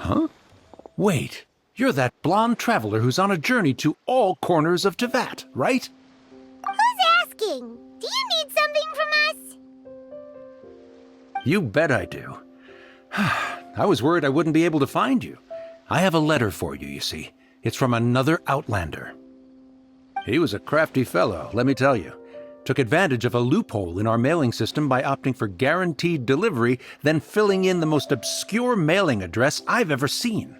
Huh? Wait, you're that blonde traveler who's on a journey to all corners of Teyvat, right? Who's asking? Do you need something from us? You bet I do. I was worried I wouldn't be able to find you. I have a letter for you, you see. It's from another Outlander. He was a crafty fellow, let me tell you. Took advantage of a loophole in our mailing system by opting for guaranteed delivery, then filling in the most obscure mailing address I've ever seen.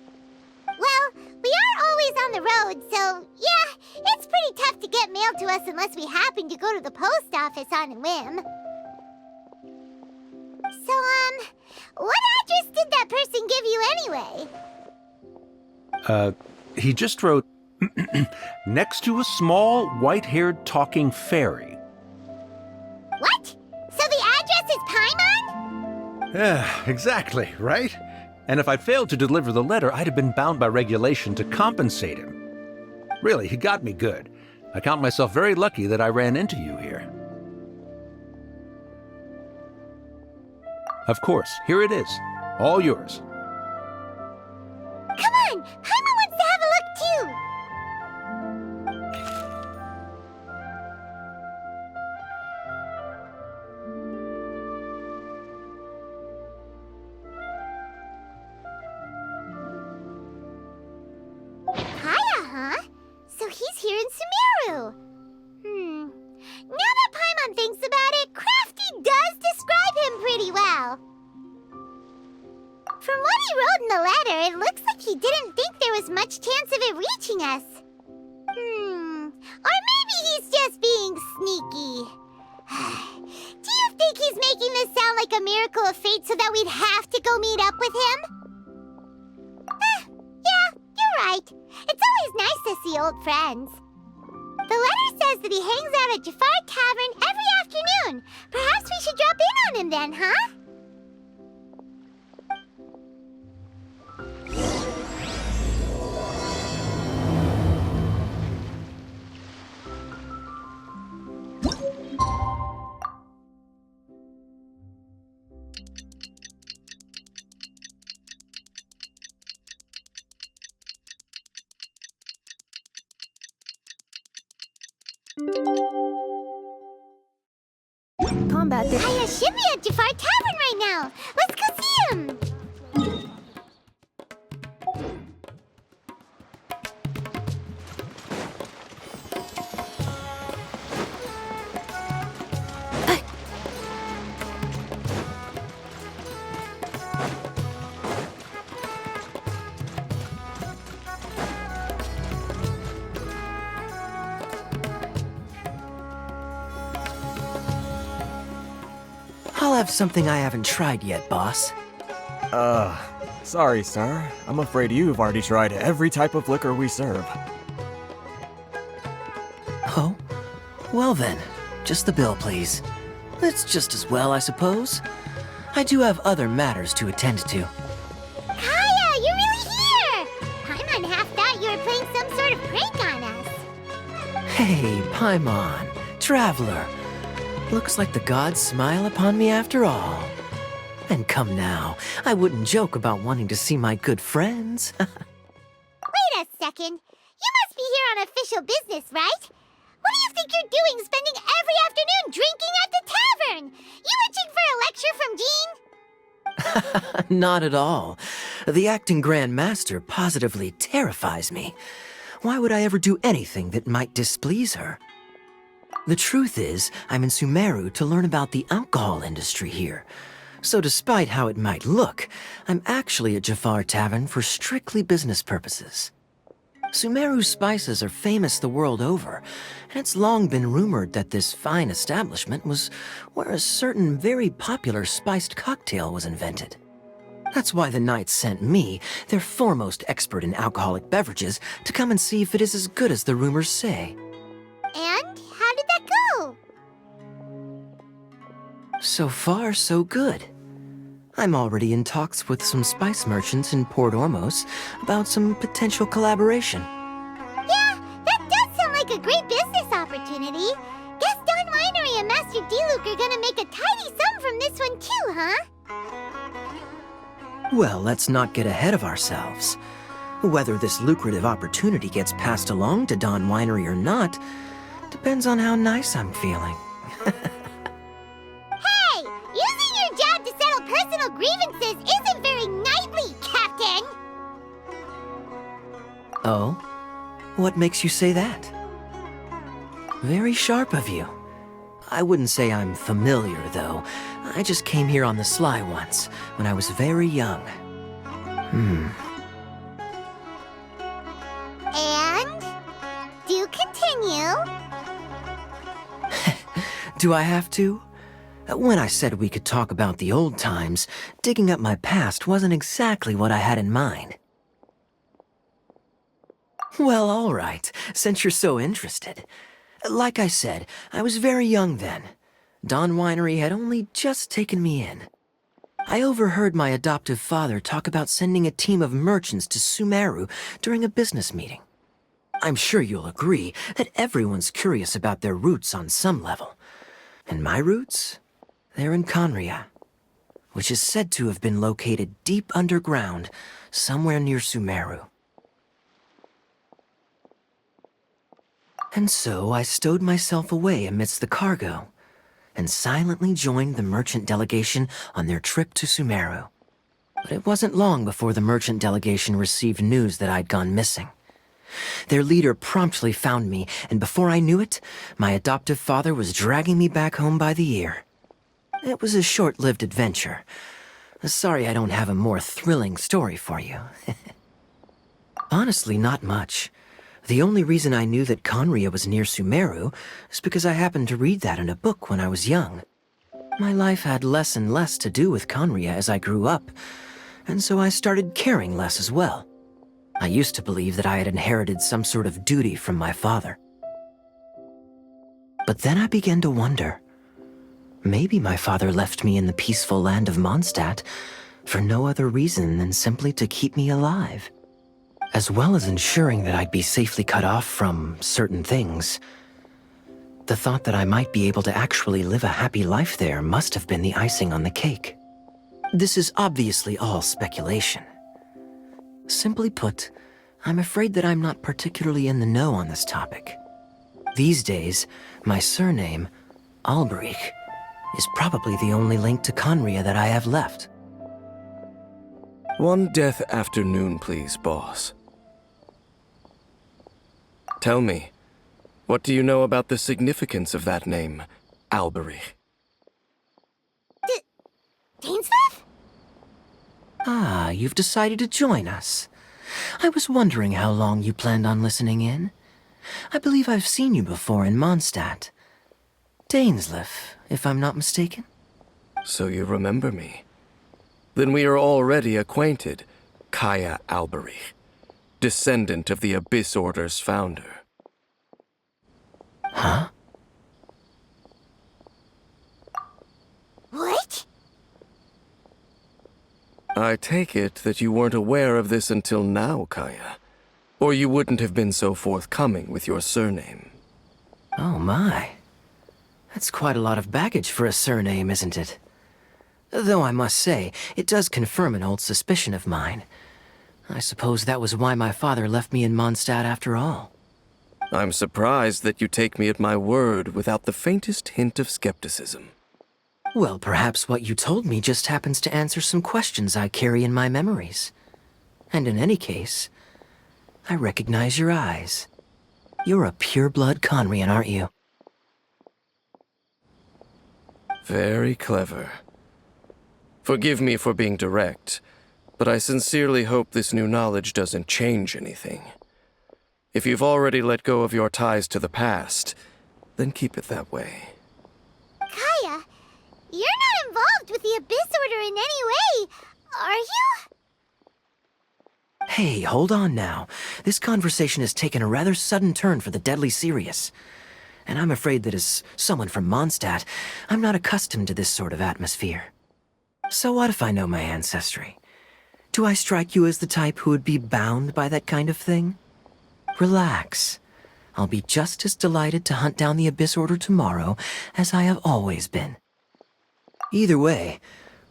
Well, we are always on the road, so yeah, it's pretty tough to get mail to us unless we happen to go to the post office on a whim. So, what address did that person give you anyway? He just wrote, next to a small, white-haired talking fairy. What? So the address is Paimon? Yeah, exactly, right? And if I failed to deliver the letter, I'd have been bound by regulation to compensate him. Really, he got me good. I count myself very lucky that I ran into you here. Of course, here it is. All yours. Come on! Paimon wants to have a look too! Kaya, huh? So he's here in Sumeru. Now that Paimon thinks about it, Crafty does describe him pretty well. From what he wrote in the letter, it looks like he didn't think there was much chance of it reaching us. Or maybe he's just being sneaky. Do you think he's making this sound like a miracle of fate so that we'd have to go meet up with him? Yeah, you're right. It's always nice to see old friends. The letter says that he hangs out at Jafar Tavern every afternoon. Perhaps we should drop in on him then, huh? Combat did. Kaya should be at Jafar Tavern right now. Let's go see him. I'll have something I haven't tried yet, boss. Sorry, sir. I'm afraid you've already tried every type of liquor we serve. Oh? Well then, just the bill, please. It's just as well, I suppose. I do have other matters to attend to. Kaya, you're really here! Paimon half thought you were playing some sort of prank on us. Hey, Paimon, traveler. Looks like the gods smile upon me after all. And come now, I wouldn't joke about wanting to see my good friends. Wait a second. You must be here on official business, right? What do you think you're doing spending every afternoon drinking at the tavern? You itching for a lecture from Jean? Not at all. The acting Grand Master positively terrifies me. Why would I ever do anything that might displease her? The truth is, I'm in Sumeru to learn about the alcohol industry here. So despite how it might look, I'm actually at Jafar Tavern for strictly business purposes. Sumeru's spices are famous the world over, and it's long been rumored that this fine establishment was where a certain very popular spiced cocktail was invented. That's why the Knights sent me, their foremost expert in alcoholic beverages, to come and see if it is as good as the rumors say. And how did that go? So far, so good. I'm already in talks with some spice merchants in Port Ormos about some potential collaboration. Yeah, that does sound like a great business opportunity. Guess Don Winery and Master D-Luke are gonna make a tidy sum from this one too, huh? Well, let's not get ahead of ourselves. Whether this lucrative opportunity gets passed along to Don Winery or not depends on how nice I'm feeling. Hey! Using your job to settle personal grievances isn't very knightly, Captain! Oh? What makes you say that? Very sharp of you. I wouldn't say I'm familiar, though. I just came here on the sly once, when I was very young. And? Do continue. Do I have to? When I said we could talk about the old times, digging up my past wasn't exactly what I had in mind. Well, all right, since you're so interested. Like I said, I was very young then. Don Winery had only just taken me in. I overheard my adoptive father talk about sending a team of merchants to Sumeru during a business meeting. I'm sure you'll agree that everyone's curious about their roots on some level. And my roots? They're in Conria, which is said to have been located deep underground, somewhere near Sumeru. And so I stowed myself away amidst the cargo, and silently joined the merchant delegation on their trip to Sumeru. But it wasn't long before the merchant delegation received news that I'd gone missing. Their leader promptly found me, and before I knew it, my adoptive father was dragging me back home by the ear. It was a short-lived adventure. Sorry I don't have a more thrilling story for you. Honestly, not much. The only reason I knew that Conria was near Sumeru is because I happened to read that in a book when I was young. My life had less and less to do with Conria as I grew up, and so I started caring less as well. I used to believe that I had inherited some sort of duty from my father. But then I began to wonder. Maybe my father left me in the peaceful land of Mondstadt for no other reason than simply to keep me alive. As well as ensuring that I'd be safely cut off from certain things. The thought that I might be able to actually live a happy life there must have been the icing on the cake. This is obviously all speculation. Simply put, I'm afraid that I'm not particularly in the know on this topic. These days, my surname, Alberich, is probably the only link to Conria that I have left. One death afternoon, please, boss. Tell me, what do you know about the significance of that name, Alberich? Dainsleif? Ah, you've decided to join us. I was wondering how long you planned on listening in. I believe I've seen you before in Mondstadt. Dainsleif, if I'm not mistaken. So you remember me. Then we are already acquainted, Kaya Alberich, descendant of the Abyss Order's founder. Huh? What? I take it that you weren't aware of this until now, Kaya. Or you wouldn't have been so forthcoming with your surname. Oh my. That's quite a lot of baggage for a surname, isn't it? Though I must say, it does confirm an old suspicion of mine. I suppose that was why my father left me in Mondstadt after all. I'm surprised that you take me at my word without the faintest hint of skepticism. Well, perhaps what you told me just happens to answer some questions I carry in my memories. And in any case, I recognize your eyes. You're a pure-blood Conrian, aren't you? Very clever. Forgive me for being direct, but I sincerely hope this new knowledge doesn't change anything. If you've already let go of your ties to the past, then keep it that way. Kaya, you're not involved with the Abyss Order in any way, are you? Hey, hold on now. This conversation has taken a rather sudden turn for the deadly serious. And I'm afraid that as someone from Mondstadt, I'm not accustomed to this sort of atmosphere. So what if I know my ancestry? Do I strike you as the type who would be bound by that kind of thing? Relax. I'll be just as delighted to hunt down the Abyss Order tomorrow as I have always been. Either way,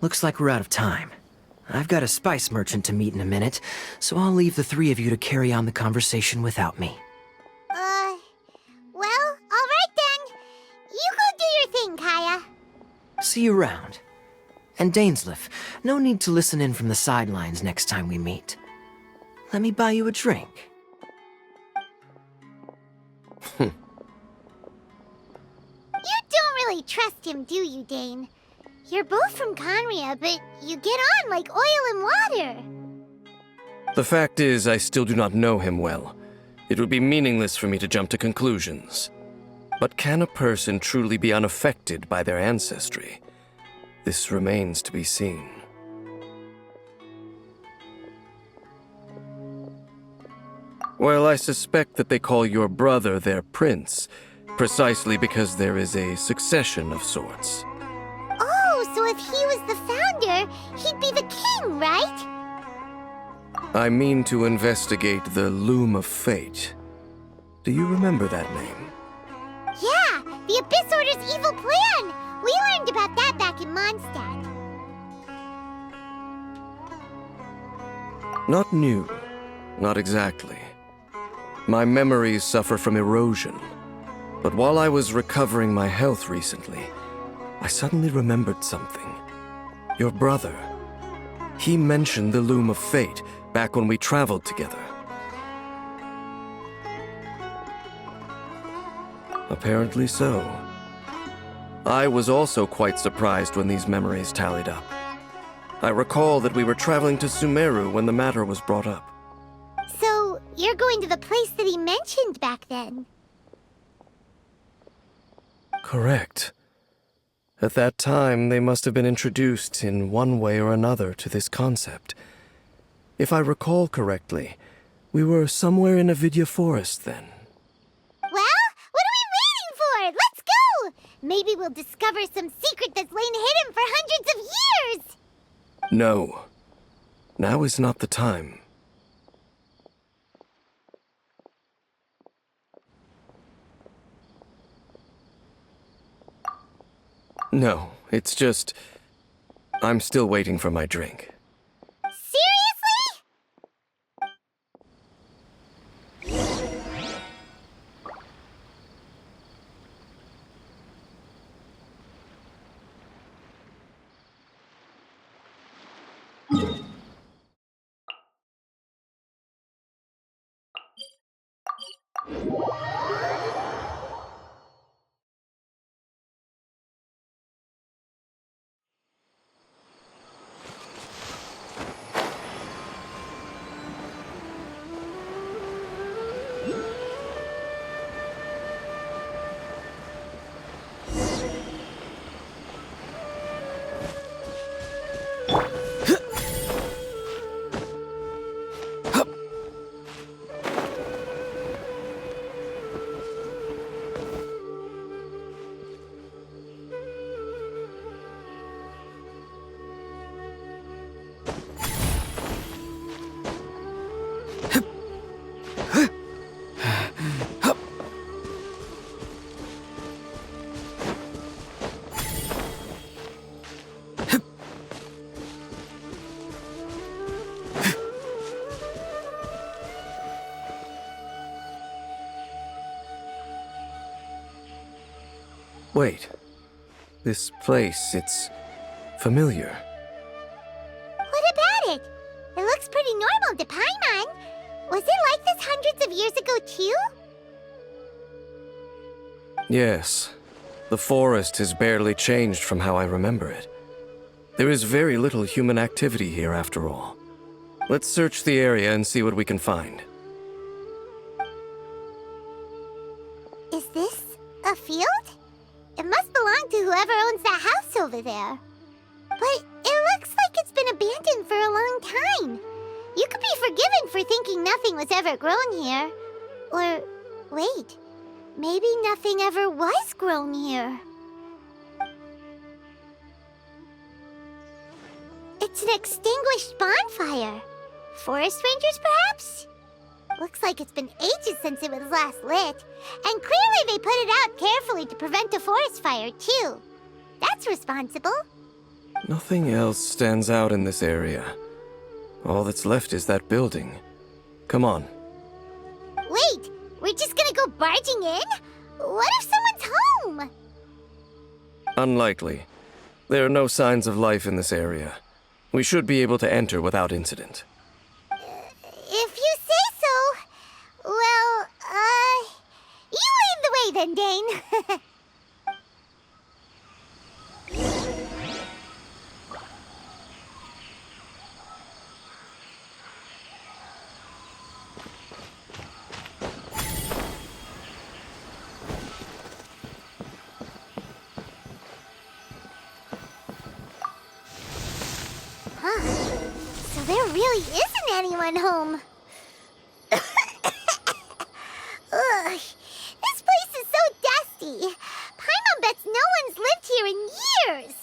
looks like we're out of time. I've got a spice merchant to meet in a minute, so I'll leave the three of you to carry on the conversation without me. Well, all right then. You go do your thing, Kaya. See you around. And Dainsleif, no need to listen in from the sidelines next time we meet. Let me buy you a drink. You don't really trust him, do you, Dane? You're both from Conria, but you get on like oil and water. The fact is, I still do not know him well. It would be meaningless for me to jump to conclusions. But can a person truly be unaffected by their ancestry? This remains to be seen. Well, I suspect that they call your brother their prince, precisely because there is a succession of sorts. Oh, so if he was the founder, he'd be the king, right? I mean to investigate the Loom of Fate. Do you remember that name? Yeah, the Abyss Order's evil plan! We learned about that back in Mondstadt. Not new. Not exactly. My memories suffer from erosion. But while I was recovering my health recently, I suddenly remembered something. Your brother. He mentioned the Loom of Fate back when we traveled together. Apparently so. I was also quite surprised when these memories tallied up. I recall that we were traveling to Sumeru when the matter was brought up. So, you're going to the place that he mentioned back then? Correct. At that time, they must have been introduced in one way or another to this concept. If I recall correctly, we were somewhere in Avidya Forest then. Well, what are we waiting for? Let's go! Maybe we'll discover some secret that's lain hidden for hundreds of years! No. Now is not the time. No, it's just... I'm still waiting for my drink. Seriously? Wait. This place, it's familiar. What about it? It looks pretty normal to Paimon. Was it like this hundreds of years ago, too? Yes. The forest has barely changed from how I remember it. There is very little human activity here, after all. Let's search the area and see what we can find. Is this a field? It must belong to whoever owns that house over there. But it looks like it's been abandoned for a long time. You could be forgiven for thinking nothing was ever grown here. Or, wait, maybe nothing ever was grown here. It's an extinguished bonfire. Forest rangers, perhaps? Looks like it's been ages since it was last lit. And clearly they put it out carefully to prevent a forest fire, too. That's responsible. Nothing else stands out in this area. All that's left is that building. Come on. Wait, we're just gonna go barging in? What if someone's home? Unlikely. There are no signs of life in this area. We should be able to enter without incident. If you say so. Well, you lead the way then, Dane. So there really isn't anyone home. Ugh, this place is so dusty. Paimon bets no one's lived here in years.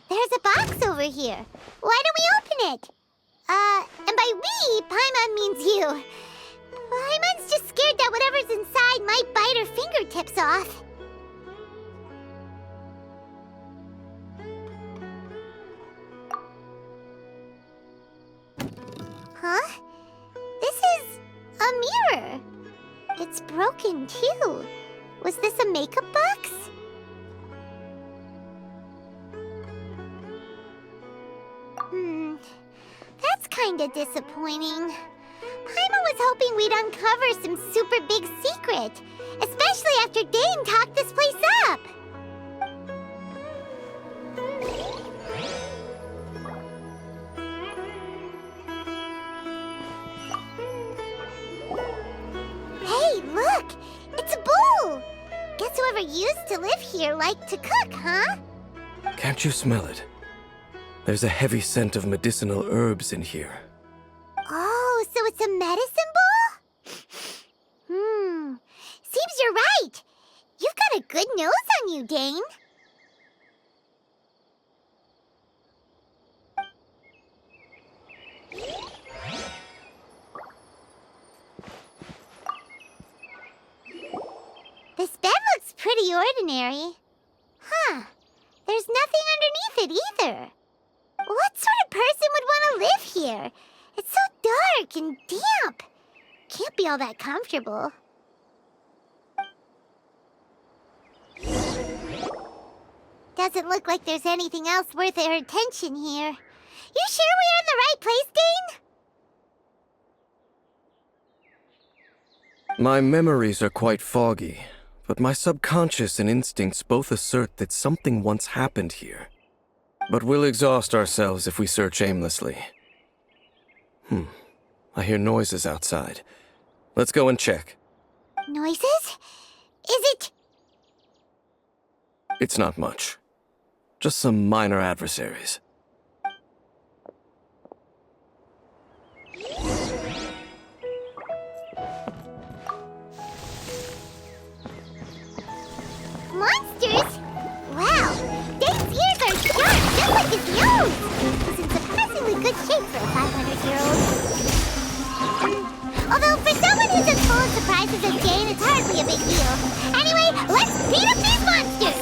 There's a box over here. Why don't we open it? And by we, Paimon means you. Paimon's just scared that whatever's inside might bite her fingertips off. Huh? This is a mirror. It's broken, too. Was this a makeup box? That's kinda disappointing. Paimon was hoping we'd uncover some super big secret, especially after Dane talked this place up. Hey, look! It's a bowl! Guess whoever used to live here liked to cook, huh? Can't you smell it? There's a heavy scent of medicinal herbs in here. Oh, so it's a medicine bowl? Seems you're right. You've got a good nose on you, Dane. This bed looks pretty ordinary. Huh. There's nothing underneath it either. What sort of person would want to live here? It's so dark and damp. Can't be all that comfortable. Doesn't look like there's anything else worth our attention here. You sure we're in the right place, Dane? My memories are quite foggy, but my subconscious and instincts both assert that something once happened here. But we'll exhaust ourselves if we search aimlessly. I hear noises outside. Let's go and check. Noises? Is it... It's not much. Just some minor adversaries. Monsters? Wow, Dane's ears are sharp, just like his nose. He's in surprisingly good shape for a 500-year-old. Although for someone who's as full of surprises as Dane, it's hardly a big deal. Anyway, let's beat up these monsters!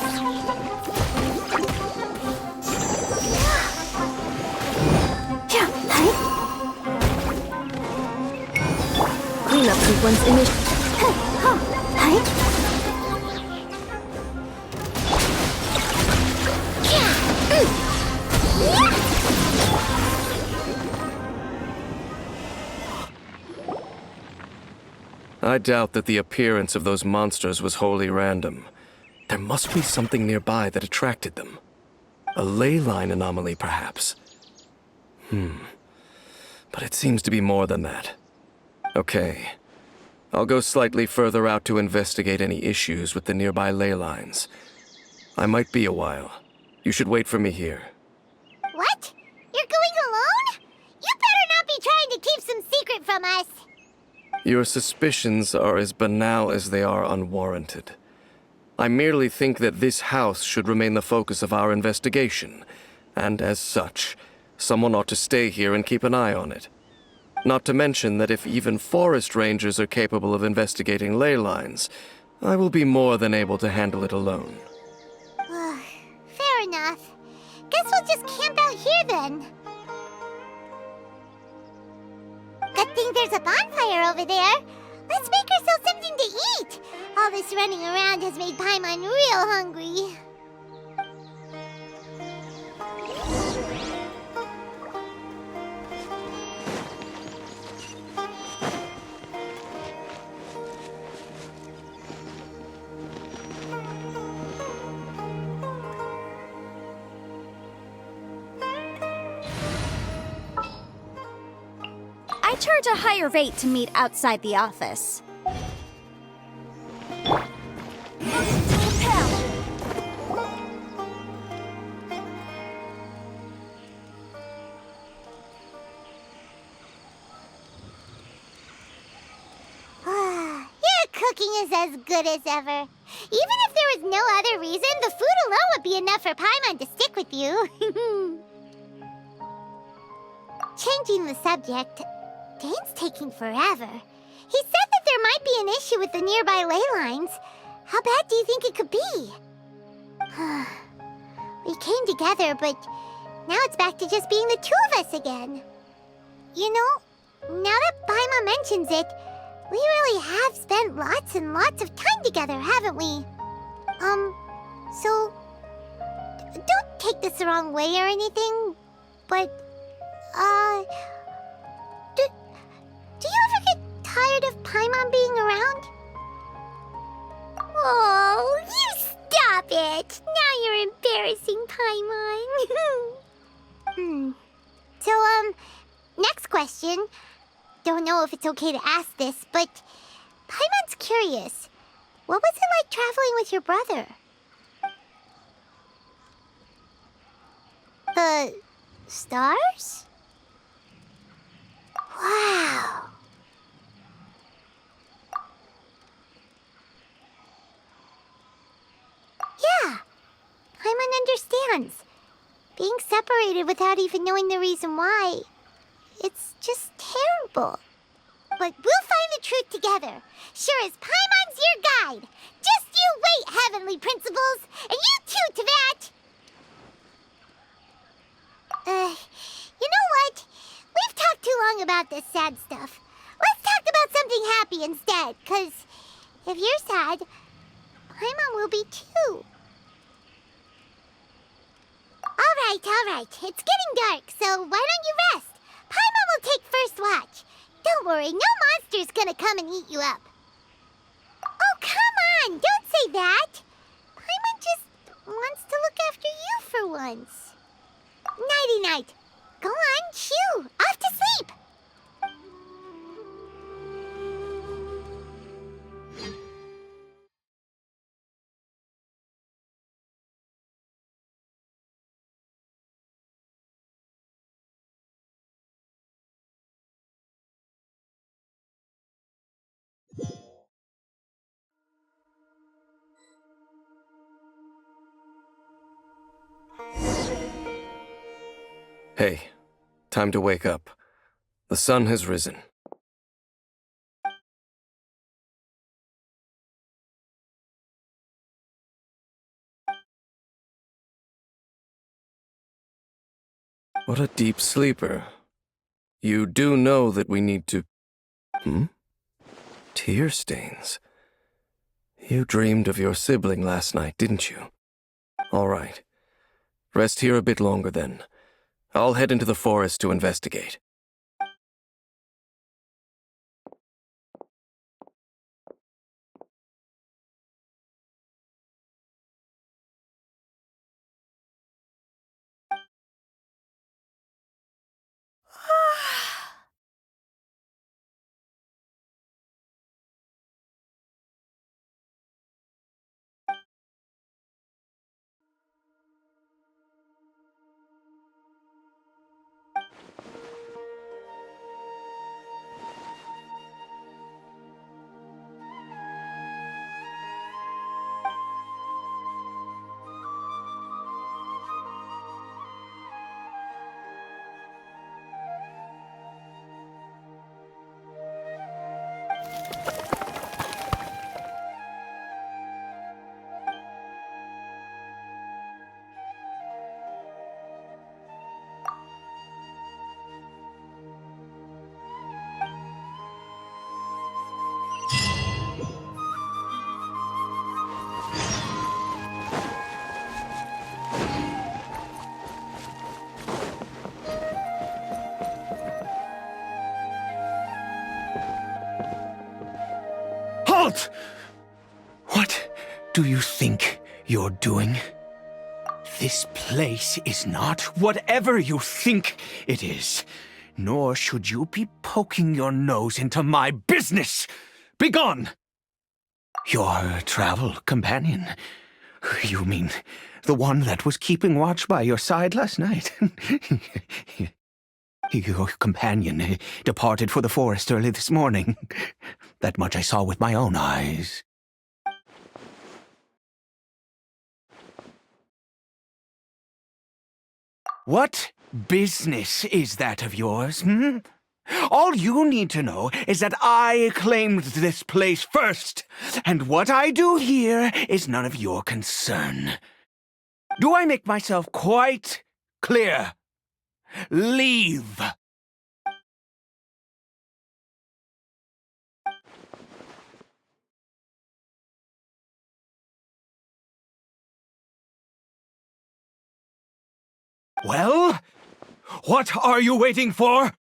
Cleanup sequence initial. I doubt that the appearance of those monsters was wholly random. There must be something nearby that attracted them. A ley line anomaly, perhaps. But it seems to be more than that. Okay. I'll go slightly further out to investigate any issues with the nearby ley lines. I might be a while. You should wait for me here. What? You're going alone? You better not be trying to keep some secret from us. Your suspicions are as banal as they are unwarranted. I merely think that this house should remain the focus of our investigation, and as such, someone ought to stay here and keep an eye on it. Not to mention that if even forest rangers are capable of investigating ley lines, I will be more than able to handle it alone. Fair enough. Guess we'll just camp out here then. Good thing there's a bonfire over there. Let's make ourselves something to eat. All this running around has made Paimon real hungry. I charge a higher rate to meet outside the office. Your cooking is as good as ever. Even if there was no other reason, the food alone would be enough for Paimon to stick with you. Changing the subject, Dane's taking forever. He said that there might be an issue with the nearby ley lines. How bad do you think it could be? We came together, but now it's back to just being the two of us again. You know, now that Paimon mentions it, we really have spent lots and lots of time together, haven't we? So, don't take this the wrong way or anything, but, do you ever get tired of Paimon being around? Oh, you stop it! Now you're embarrassing Paimon. So, next question. Don't know if it's okay to ask this, but Paimon's curious. What was it like traveling with your brother? The stars? Wow. Yeah, Paimon understands. Being separated without even knowing the reason why, it's just terrible. But we'll find the truth together. Sure as Paimon's your guide. Just you wait, Heavenly Principles, and you too, Teyvat. You know what? We've talked too long about this sad stuff. Let's talk about something happy instead, 'cause if you're sad, Paimon will be too. All right. It's getting dark, so why don't you rest? Paimon will take first watch. Don't worry, no monster's gonna come and eat you up. Oh, come on! Don't say that! Paimon just wants to look after you for once. Nighty-night. Go on, shoo! Off to sleep! Hey, time to wake up. The sun has risen. What a deep sleeper. You do know that we need to... Tear stains. You dreamed of your sibling last night, didn't you? All right. Rest here a bit longer then. I'll head into the forest to investigate. do you think you're doing? This place is not whatever you think it is. Nor should you be poking your nose into my business. Begone! Your travel companion. You mean the one that was keeping watch by your side last night? Your companion departed for the forest early this morning. That much I saw with my own eyes. What business is that of yours, hmm? All you need to know is that I claimed this place first, and what I do here is none of your concern. Do I make myself quite clear? Leave! Well, what are you waiting for?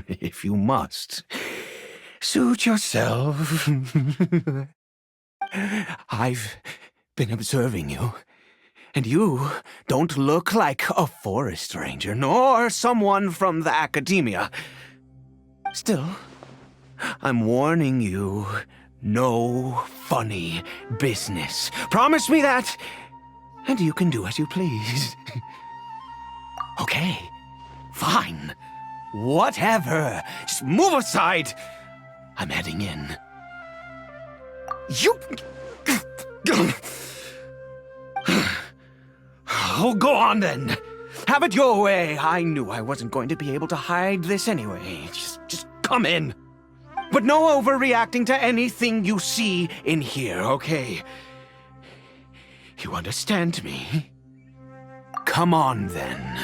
If you must, suit yourself. I've been observing you, and you don't look like a forest ranger, nor someone from the academia. Still, I'm warning you, no funny business. Promise me that, and you can do as you please. Okay, fine. Whatever. Just move aside. I'm heading in. You... Oh, go on then. Have it your way. I knew I wasn't going to be able to hide this anyway. Just come in. But no overreacting to anything you see in here, okay? You understand me? Come on then.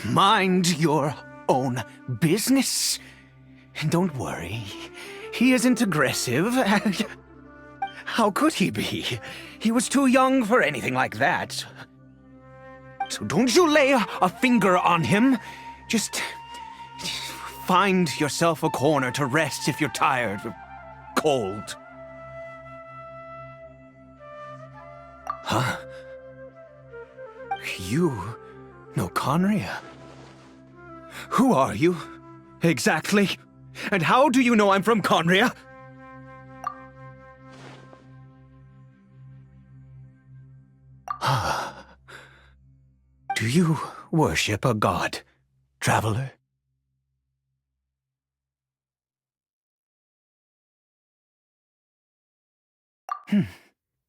Mind your own business. Don't worry. He isn't aggressive. How could he be? He was too young for anything like that. So don't you lay a finger on him. Just find yourself a corner to rest if you're tired or cold. Huh? You know Conria? Who are you, exactly? And how do you know I'm from Conria? Do you worship a god, traveler?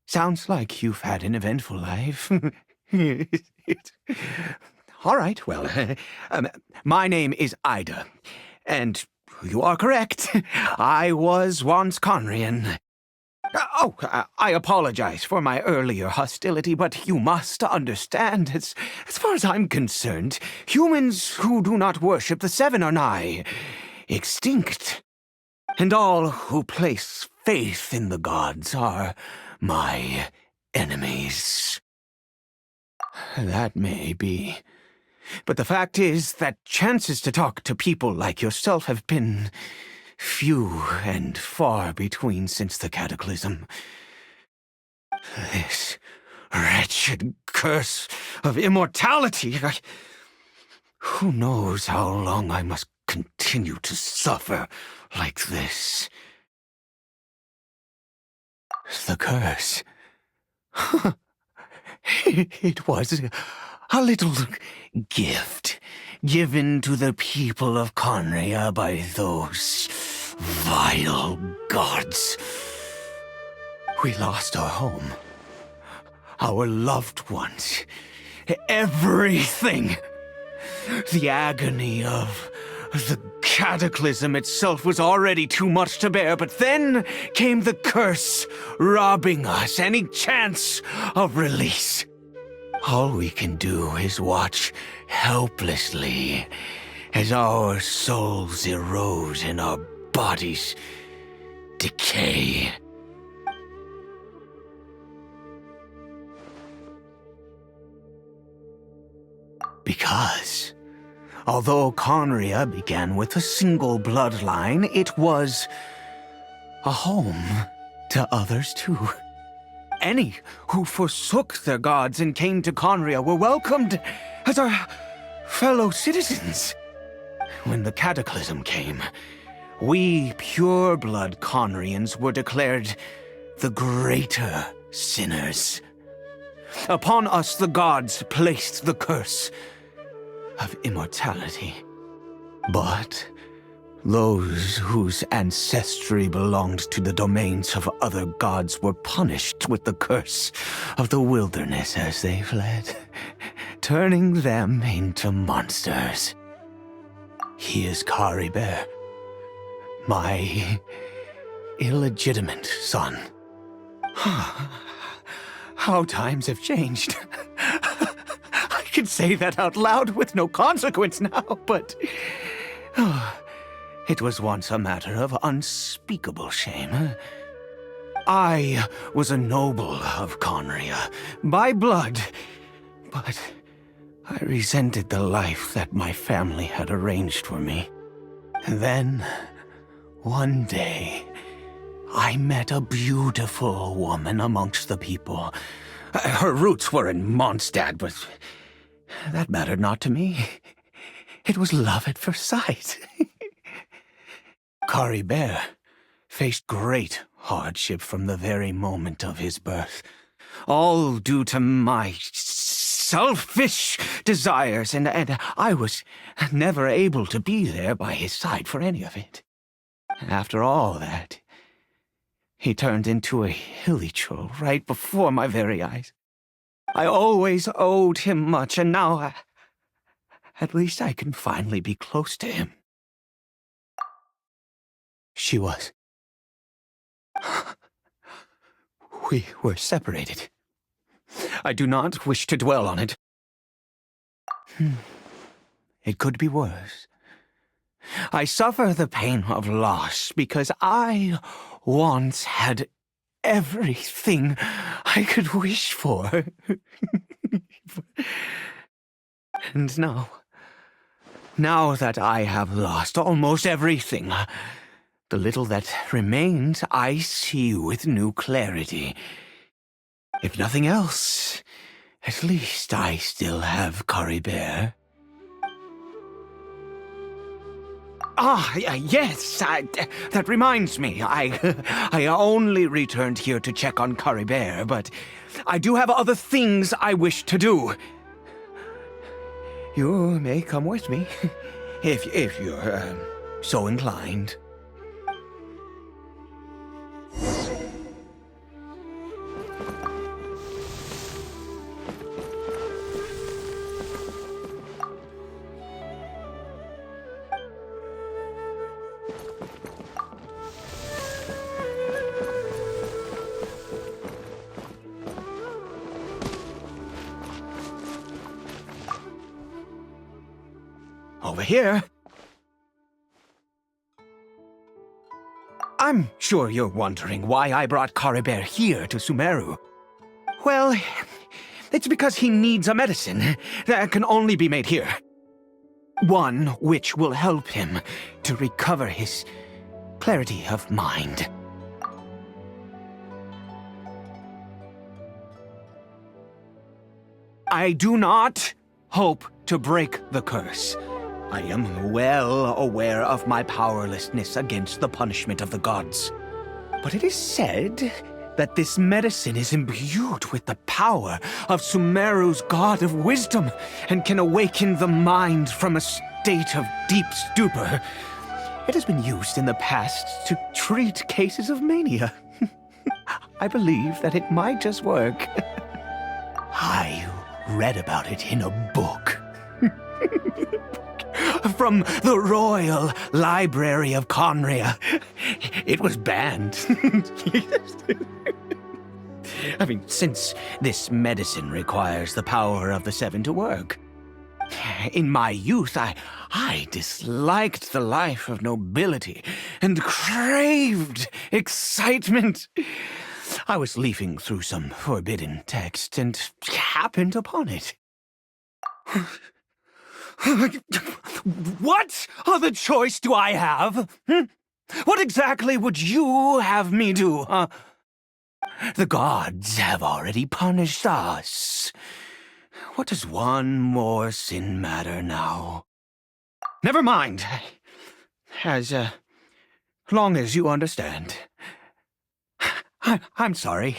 Sounds like you've had an eventful life. All right, well, my name is Ida, and you are correct. I was once Conrian. I apologize for my earlier hostility, but you must understand, as far as I'm concerned, humans who do not worship the Seven are nigh extinct. And all who place faith in the gods are my enemies. That may be. But the fact is that chances to talk to people like yourself have been few and far between since the cataclysm. This wretched curse of immortality. Who knows how long I must continue to suffer like this? The curse. It was a little gift given to the people of Conria by those vile gods. We lost our home, our loved ones, everything. The agony of the cataclysm itself was already too much to bear, but then came the curse, robbing us any chance of release. All we can do is watch helplessly as our souls erode and our bodies decay. Because, although Conria began with a single bloodline, it was a home to others too. Any who forsook their gods and came to Conria were welcomed as our fellow citizens. When the cataclysm came, we pure-blood Conrians were declared the greater sinners. Upon us the gods placed the curse of immortality. But those whose ancestry belonged to the domains of other gods were punished with the curse of the wilderness as they fled, turning them into monsters. He is Caribert, my illegitimate son. How times have changed. I can say that out loud with no consequence now, but it was once a matter of unspeakable shame. I was a noble of Conria, by blood, but I resented the life that my family had arranged for me. Then, one day, I met a beautiful woman amongst the people. Her roots were in Mondstadt, but that mattered not to me. It was love at first sight. Caribert faced great hardship from the very moment of his birth, all due to my selfish desires, and I was never able to be there by his side for any of it. After all that, he turned into a hilichurl right before my very eyes. I always owed him much, and now at least I can finally be close to him. She was. We were separated. I do not wish to dwell on it. It could be worse. I suffer the pain of loss because I once had everything I could wish for. And now that I have lost almost everything, the little that remains I see with new clarity. If nothing else, at least I still have Caribert. Yes, that reminds me. I only returned here to check on Caribert, but I do have other things I wish to do. You may come with me, if you're so inclined. Over here. I'm sure you're wondering why I brought Caribert here to Sumeru. Well, it's because he needs a medicine that can only be made here. One which will help him to recover his clarity of mind. I do not hope to break the curse. I am well aware of my powerlessness against the punishment of the gods. But it is said that this medicine is imbued with the power of Sumeru's god of wisdom and can awaken the mind from a state of deep stupor. It has been used in the past to treat cases of mania. I believe that it might just work. I read about it in a book. from the Royal Library of Conria. It was banned. I mean, since this medicine requires the power of the seven to work. In my youth, I disliked the life of nobility and craved excitement. I was leafing through some forbidden text and happened upon it. What other choice do I have? What exactly would you have me do? The gods have already punished us. What does one more sin matter now? Never mind. As long as you understand. I'm sorry.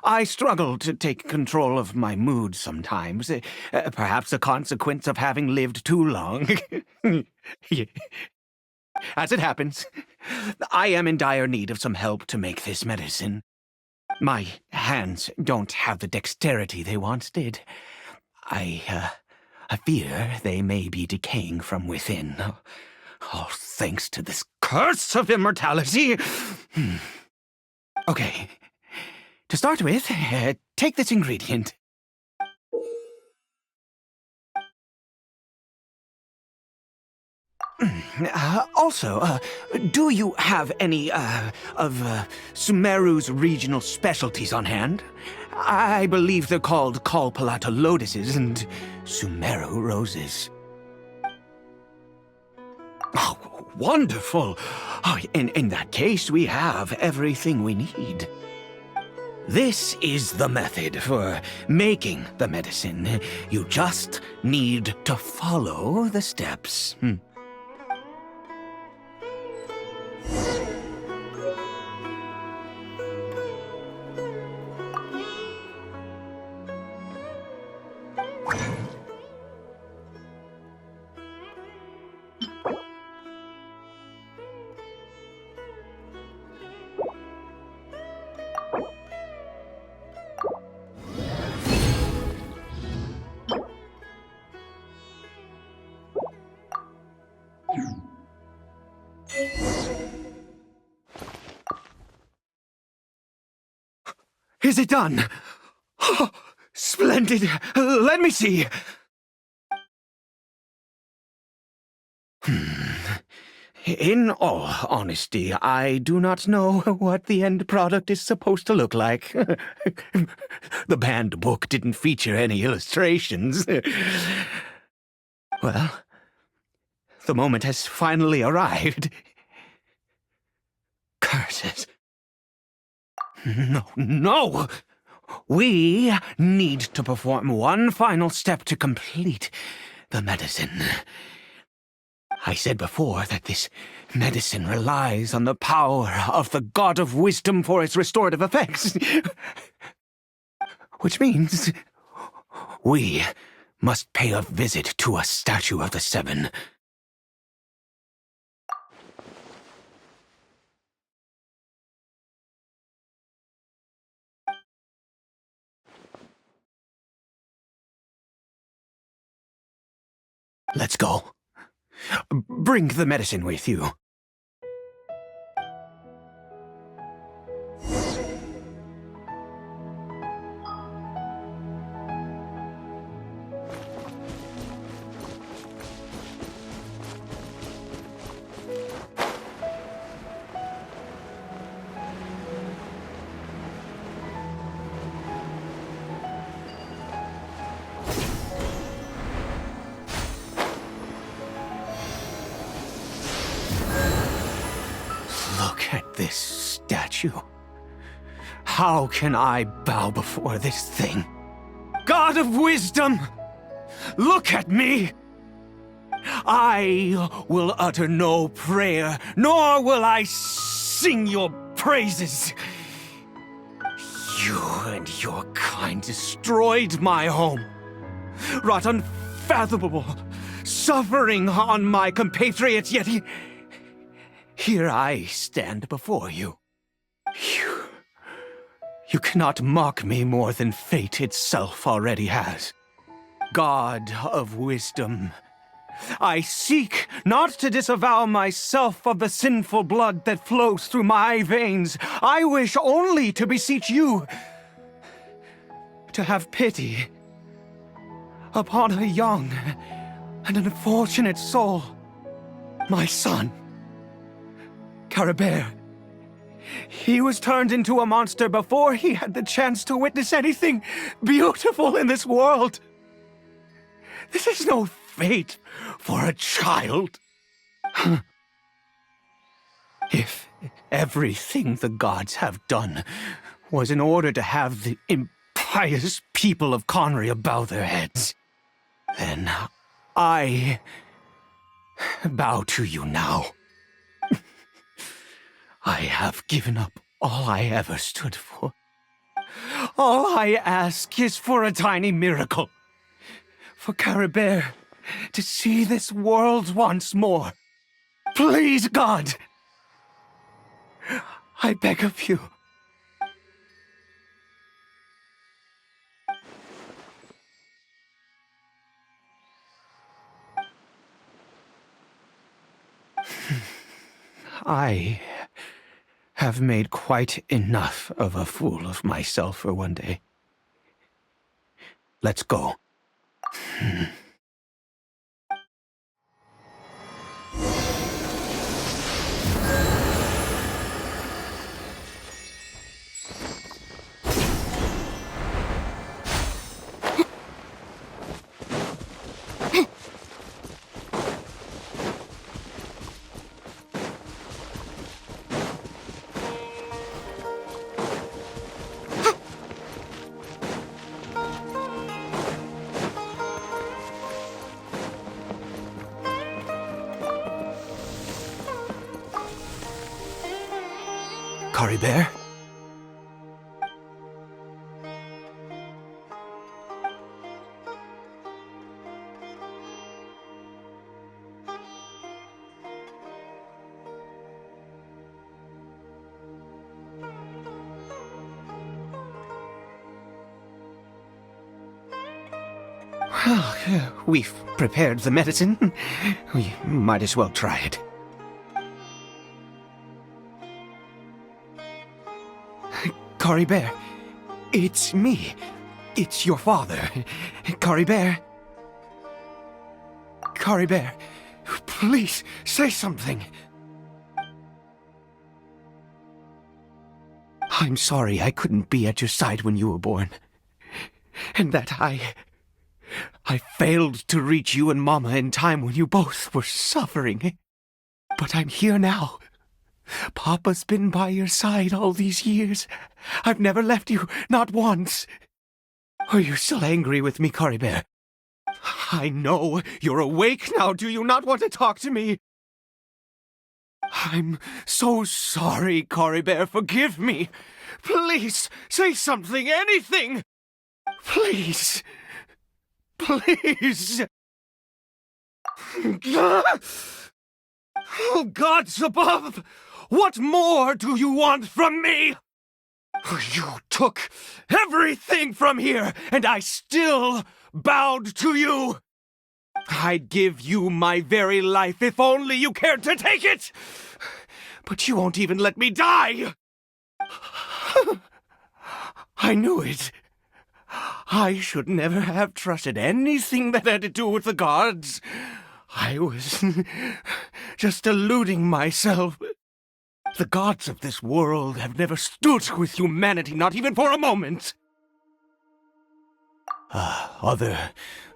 I struggle to take control of my mood sometimes. Perhaps a consequence of having lived too long. As it happens, I am in dire need of some help to make this medicine. My hands don't have the dexterity they once did. I fear they may be decaying from within. All thanks to this curse of immortality. Okay. To start with, take this ingredient. Also, do you have any, of Sumeru's regional specialties on hand? I believe they're called Kalpalata lotuses and Sumeru roses. Oh, wonderful! Oh, in that case, we have everything we need. This is the method for making the medicine. You just need to follow the steps. Is it done? Oh, splendid! Let me see! In all honesty, I do not know what the end product is supposed to look like. The banned book didn't feature any illustrations. Well, the moment has finally arrived. Curses. No! We need to perform one final step to complete the medicine. I said before that this medicine relies on the power of the God of Wisdom for its restorative effects. Which means we must pay a visit to a statue of the Seven. Let's go. Bring the medicine with you. Look at this statue. How can I bow before this thing? God of Wisdom, look at me! I will utter no prayer, nor will I sing your praises. You and your kind destroyed my home, wrought unfathomable suffering on my compatriots, yet here I stand before you. You cannot mock me more than fate itself already has. God of Wisdom, I seek not to disavow myself of the sinful blood that flows through my veins. I wish only to beseech you to have pity upon a young and unfortunate soul, my son, Caribert. He was turned into a monster before he had the chance to witness anything beautiful in this world. This is no fate for a child. If everything the gods have done was in order to have the impious people of Conria bow their heads, then I bow to you now. I have given up all I ever stood for. All I ask is for a tiny miracle. For Caribert to see this world once more. Please, God! I beg of you. I have made quite enough of a fool of myself for one day. Let's go. Caribert? Well, we've prepared the medicine. We might as well try it. Caribert, it's me. It's your father. Caribert. Caribert, please say something. I'm sorry I couldn't be at your side when you were born. And that I failed to reach you and Mama in time when you both were suffering. But I'm here now. Papa's been by your side all these years. I've never left you, not once. Are you still angry with me, Caribert? I know you're awake now. Do you not want to talk to me? I'm so sorry, Caribert. Forgive me. Please, say something, anything. Please. Please. Oh, gods above! What more do you want from me? You took everything from here, and I still bowed to you. I'd give you my very life if only you cared to take it. But you won't even let me die. I knew it. I should never have trusted anything that had to do with the gods. I was just deluding myself. The gods of this world have never stood with humanity, not even for a moment. Other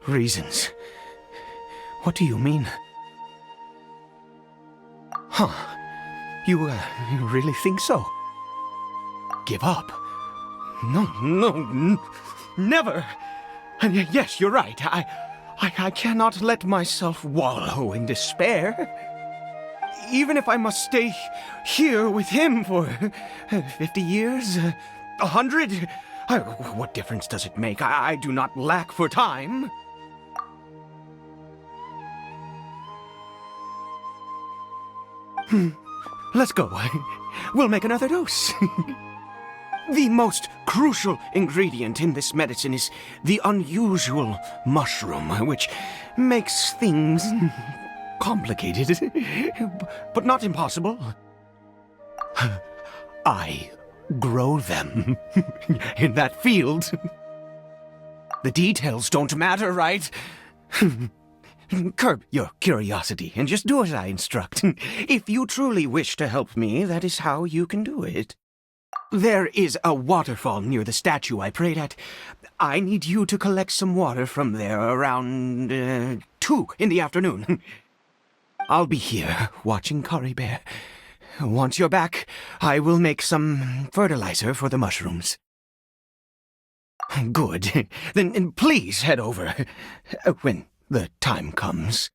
reasons. What do you mean? Huh. You really think so? Give up? No, never. And yes, you're right. I cannot let myself wallow in despair. Even if I must stay here with him for 50 years, 100, what difference does it make? I do not lack for time. Let's go. We'll make another dose. The most crucial ingredient in this medicine is the unusual mushroom, which makes things complicated, but not impossible. I grow them in that field. The details don't matter, right? Curb your curiosity and just do as I instruct. If you truly wish to help me, that is how you can do it. There is a waterfall near the statue I prayed at. I need you to collect some water from there around 2 in the afternoon. I'll be here watching Curry Bear. Once you're back, I will make some fertilizer for the mushrooms. Good. Then please head over when the time comes.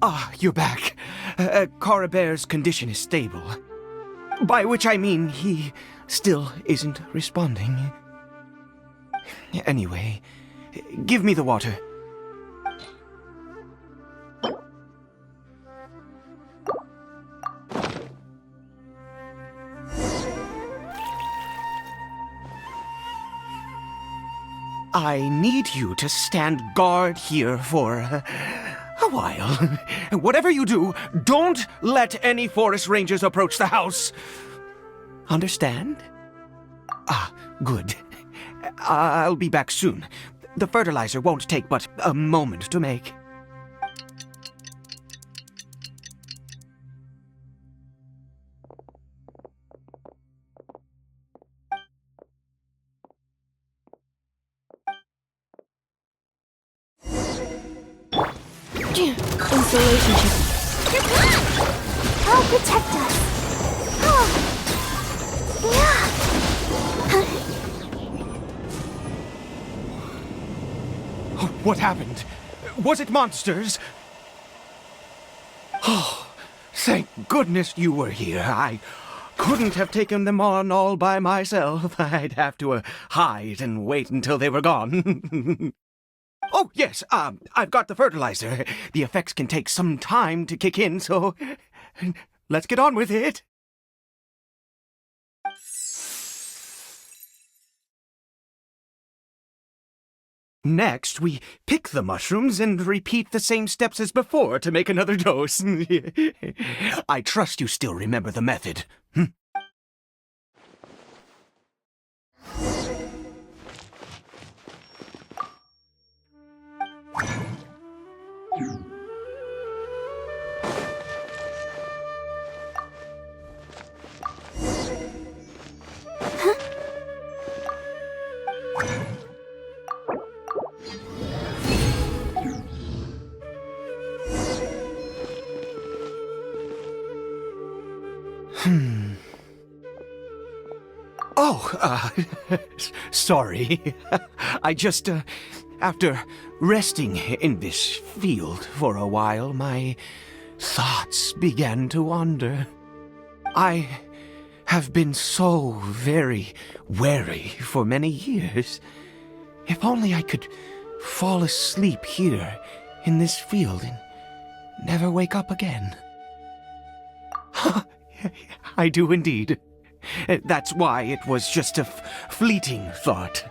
Ah, you're back. Cora Bear's condition is stable. By which I mean he still isn't responding. Anyway, give me the water. I need you to stand guard here for a while. Whatever you do, don't let any forest rangers approach the house. Understand? Ah, good. I'll be back soon. The fertilizer won't take but a moment to make. Installation chip. You're gone! Oh, protect us! Oh. Oh, what happened? Was it monsters? Oh, thank goodness you were here. I couldn't have taken them on all by myself. I'd have to hide and wait until they were gone. Oh, yes, I've got the fertilizer. The effects can take some time to kick in, so let's get on with it. Next, we pick the mushrooms and repeat the same steps as before to make another dose. I trust you still remember the method. Oh, sorry. I just, after resting in this field for a while, my thoughts began to wander. I have been so very wary for many years. If only I could fall asleep here in this field and never wake up again. I do indeed. That's why it was just a fleeting thought.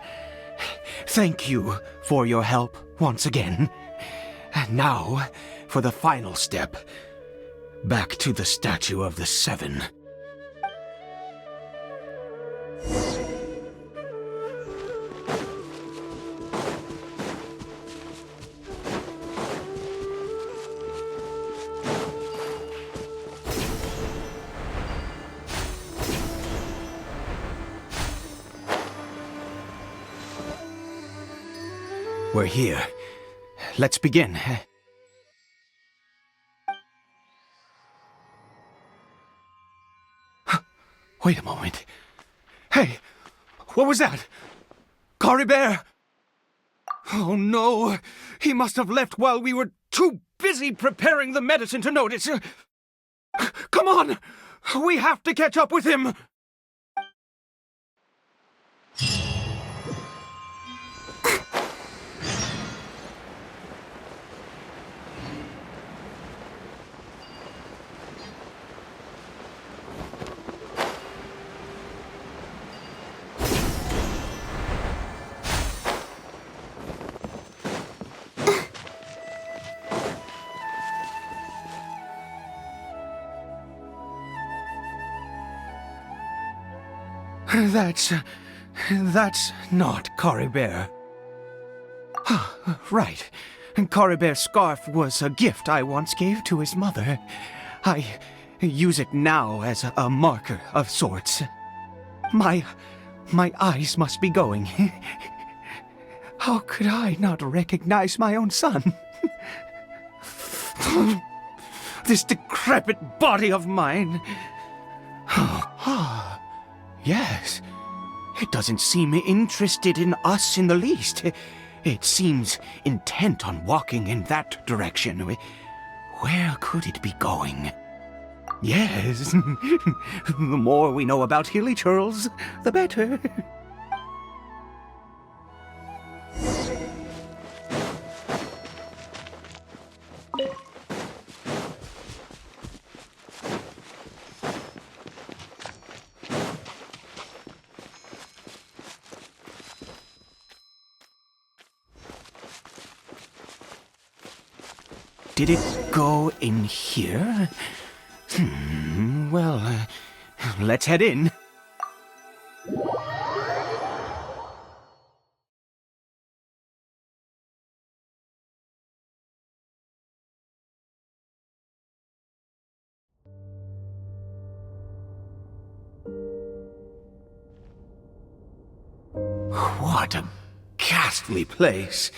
Thank you for your help once again. And now, for the final step. Back to the Statue of the Seven. We're here. Let's begin. Wait a moment. Hey, what was that? Cory Bear? Oh no, he must have left while we were too busy preparing the medicine to notice. Come on, we have to catch up with him. That's not Cory Bear. Right. Cory Bear's scarf was a gift I once gave to his mother. I use it now as a marker of sorts. My eyes must be going. How could I not recognize my own son? This decrepit body of mine. Yes. It doesn't seem interested in us in the least. It seems intent on walking in that direction. Where could it be going? Yes. The more we know about Hilly Churls, the better. Did it go in here? Well, let's head in. What a ghastly place.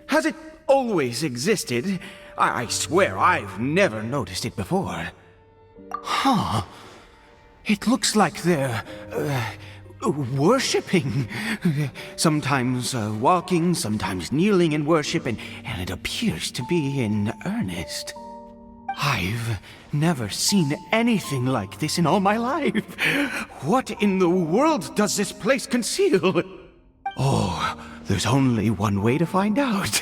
Has it always existed? I swear I've never noticed it before. Huh. It looks like they're, worshipping. Sometimes walking, sometimes kneeling in worship, and it appears to be in earnest. I've never seen anything like this in all my life. What in the world does this place conceal? Oh, there's only one way to find out.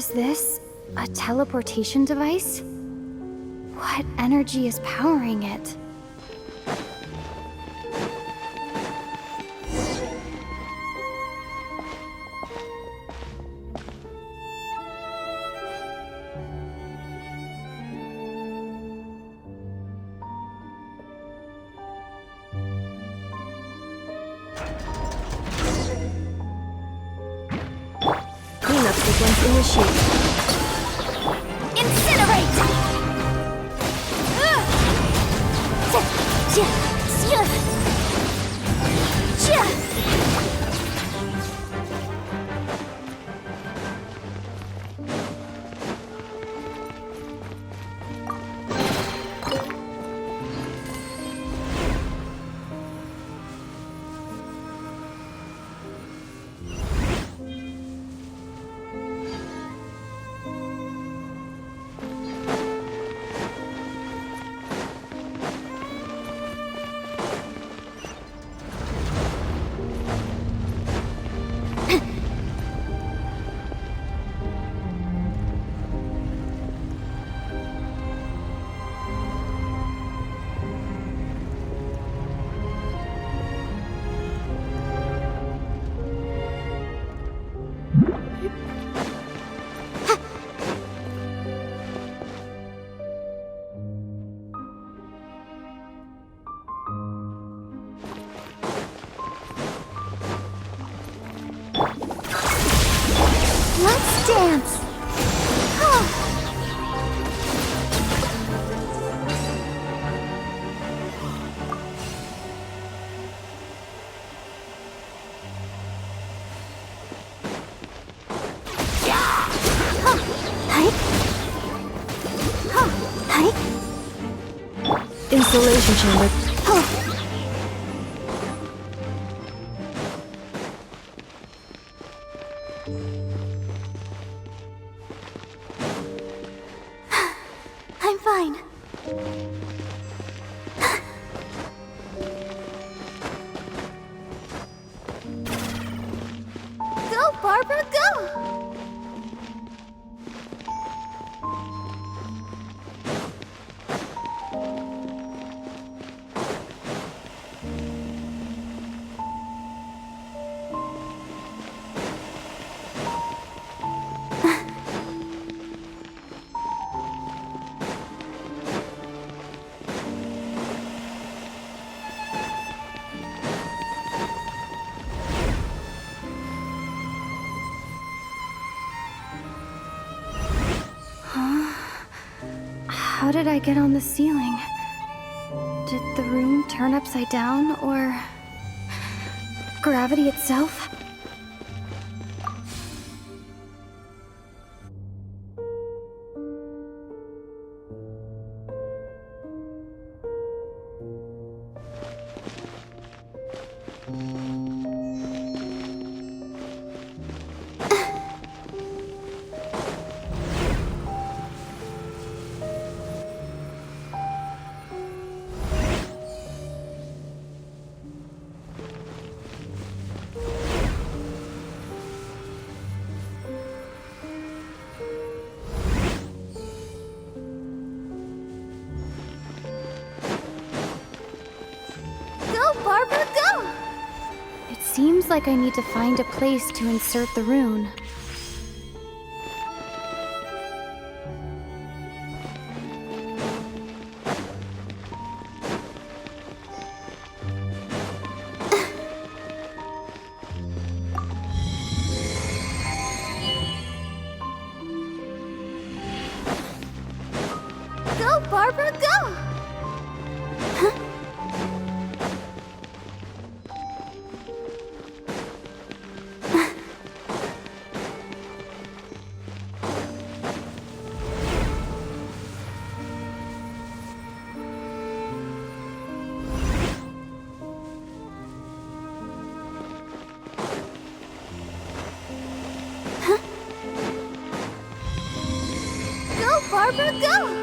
Is this a teleportation device? What energy is powering it? Cleanup sequence initiated. Incinerate! Let's dance! Installation chamber. I'm fine. Go, Barbara, go! How did I get on the ceiling? Did the room turn upside down, or gravity itself? Barbara, go! It seems like I need to find a place to insert the rune. Go, Barbara, go! Barbara, go!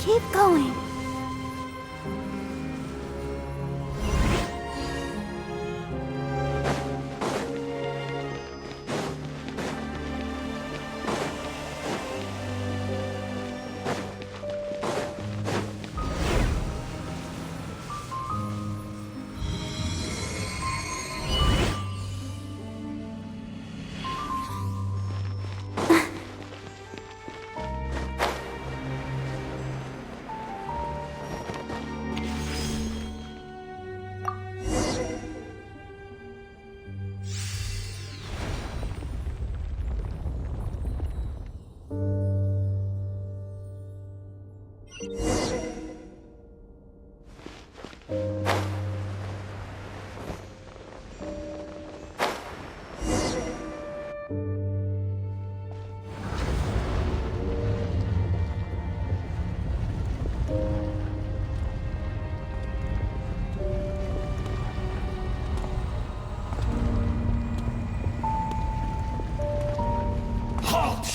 Keep going.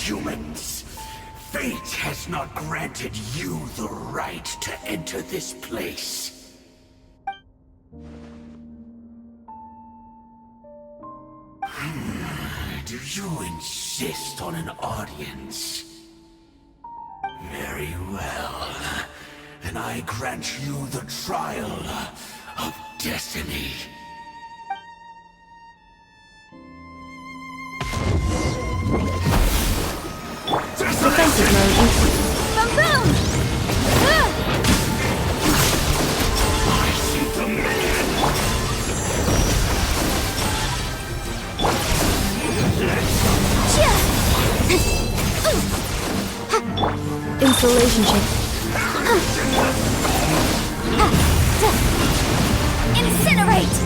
Humans, fate has not granted you the right to enter this place. Do you insist on an audience? Very well. Then I grant you the trial of destiny. Defensive mode included. Boom! I see the man! Installation check. Incinerate!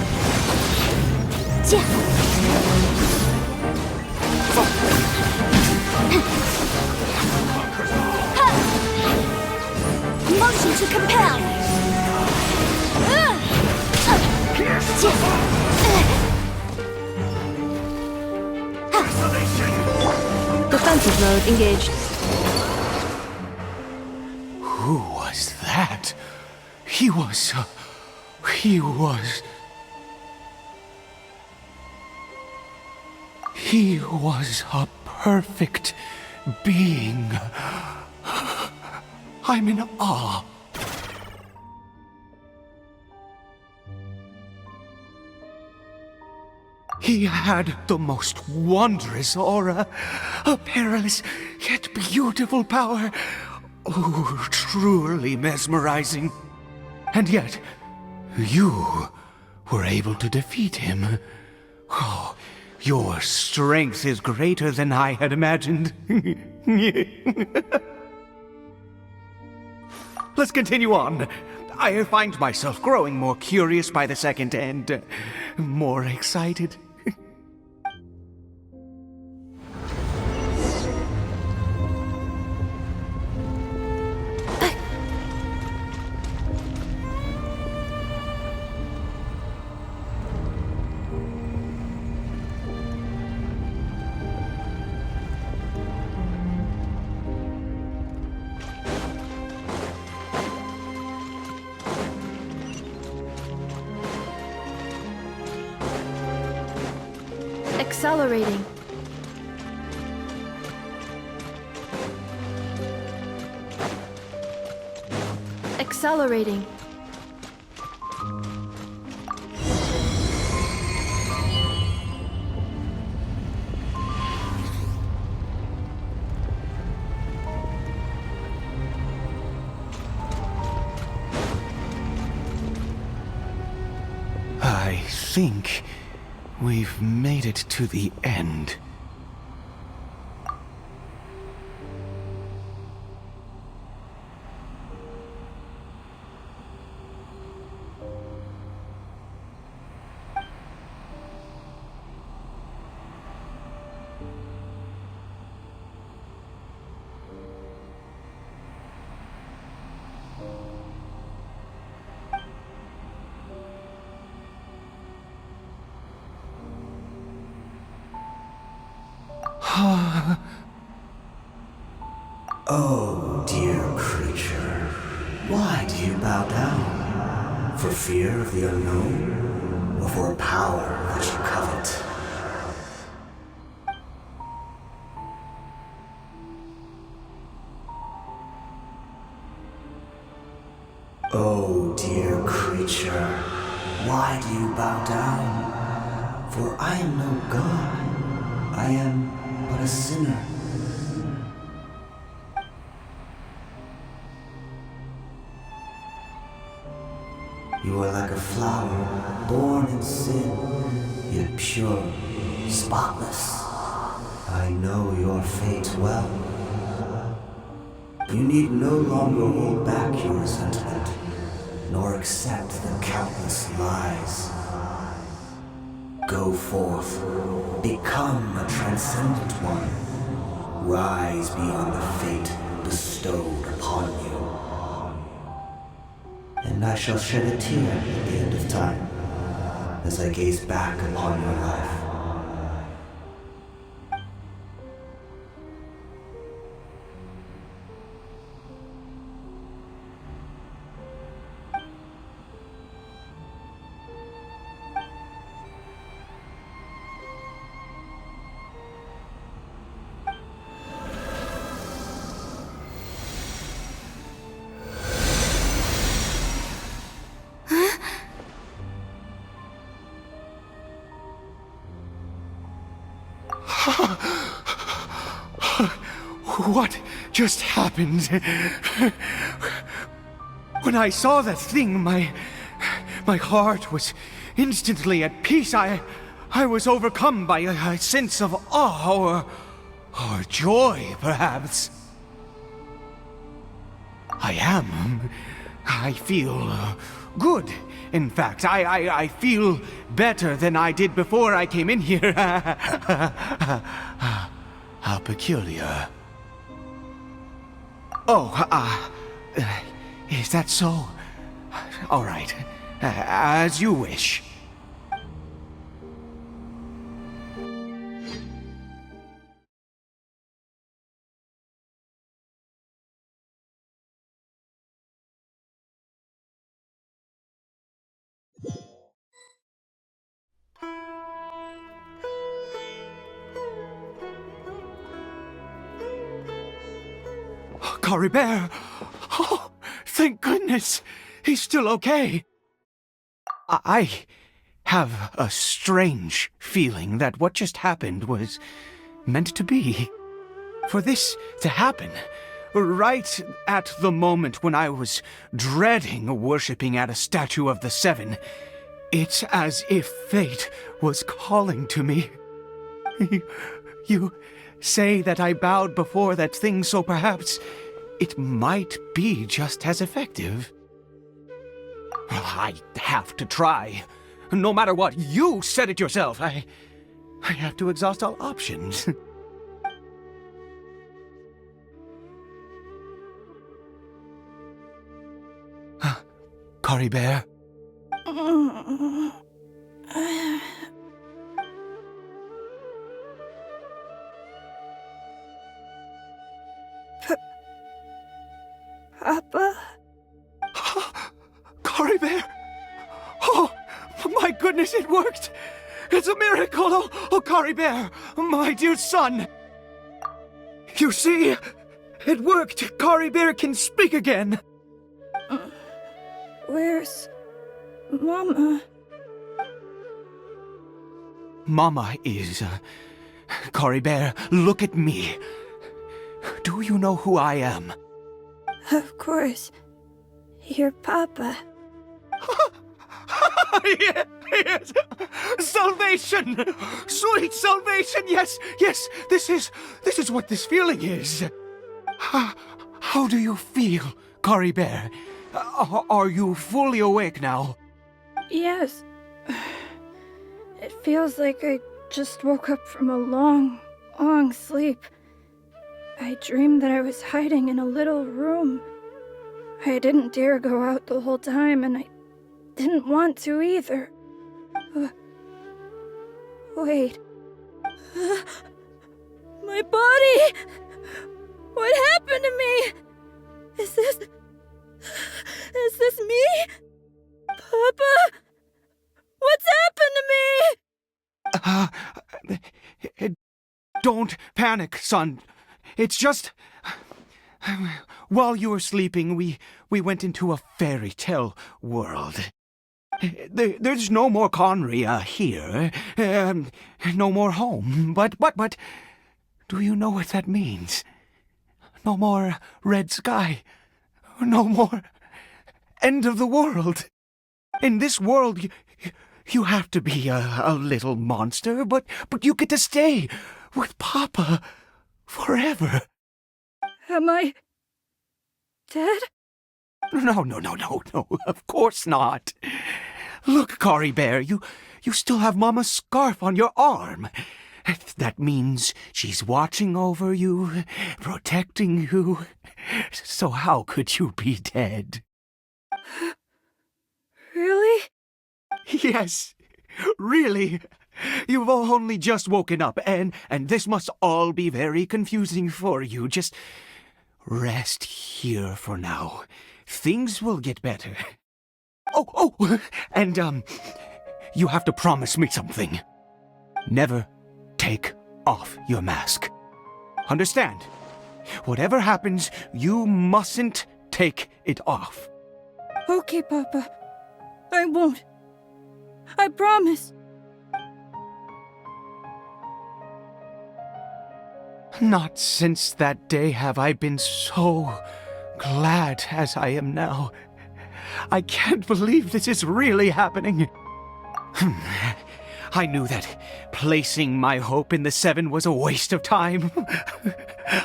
Motion to compel! Defensive mode engaged. Who was that? He was a perfect being. I'm in awe. He had the most wondrous aura, a perilous yet beautiful power. Oh, truly mesmerizing. And yet, you were able to defeat him. Oh, your strength is greater than I had imagined. Let's continue on. I find myself growing more curious by the second and more excited. Accelerating. Accelerating. I think we've made it to the end. Oh, dear creature. Why do you bow down? For fear of the unknown? Or for a power that you covet? Oh, dear creature, why do you bow down? For I am no god. I am but a sinner. You are like a flower, born in sin, yet pure, spotless. I know your fate well. You need no longer hold back your resentment, nor accept the countless lies. Go forth, become a transcendent one. Rise beyond the fate bestowed upon you. And I shall shed a tear at the end of time, as I gaze back upon your life. What just happened? When I saw that thing, my heart was instantly at peace. I was overcome by a sense of awe or joy, perhaps. I feel good. In fact, I feel better than I did before I came in here. How peculiar. Oh, is that so? All right, as you wish. Cory Bear! Oh, thank goodness! He's still okay! I have a strange feeling that what just happened was meant to be. For this to happen, right at the moment when I was dreading worshipping at a statue of the Seven, it's as if fate was calling to me. You say that I bowed before that thing, so perhaps it might be just as effective. Well, I have to try. No matter what, you said it yourself. I have to exhaust all options. Cory Bear? Papa? Cory Bear! Oh, my goodness, it worked! It's a miracle! Oh, Cory Bear, my dear son! You see, it worked! Cory Bear can speak again! Where's Mama? Mama is... Cory Bear, look at me. Do you know who I am? Of course. Your Papa. Yes! Salvation! Sweet salvation! Yes! This is what this feeling is. How do you feel, Cory Bear? Are you fully awake now? Yes. It feels like I just woke up from a long, long sleep. I dreamed that I was hiding in a little room. I didn't dare go out the whole time, and I didn't want to either. Wait. My body! What happened to me? Is this... panic, son. It's just... While you were sleeping, we went into a fairy tale world. There's no more Conria here. No more home. But... Do you know what that means? No more red sky. No more end of the world. In this world, you have to be a little monster, but you get to stay with Papa forever. Am I dead? No, of course not. Look, Cory Bear, you still have Mama's scarf on your arm. That means she's watching over you, protecting you. So how could you be dead? Really? Yes, really. You've only just woken up, and this must all be very confusing for you. Just rest here for now. Things will get better. Oh, and, you have to promise me something. Never take off your mask. Understand? Whatever happens, you mustn't take it off. Okay, Papa. I won't. I promise. Not since that day have I been so glad as I am now. I can't believe this is really happening. I knew that placing my hope in the Seven was a waste of time.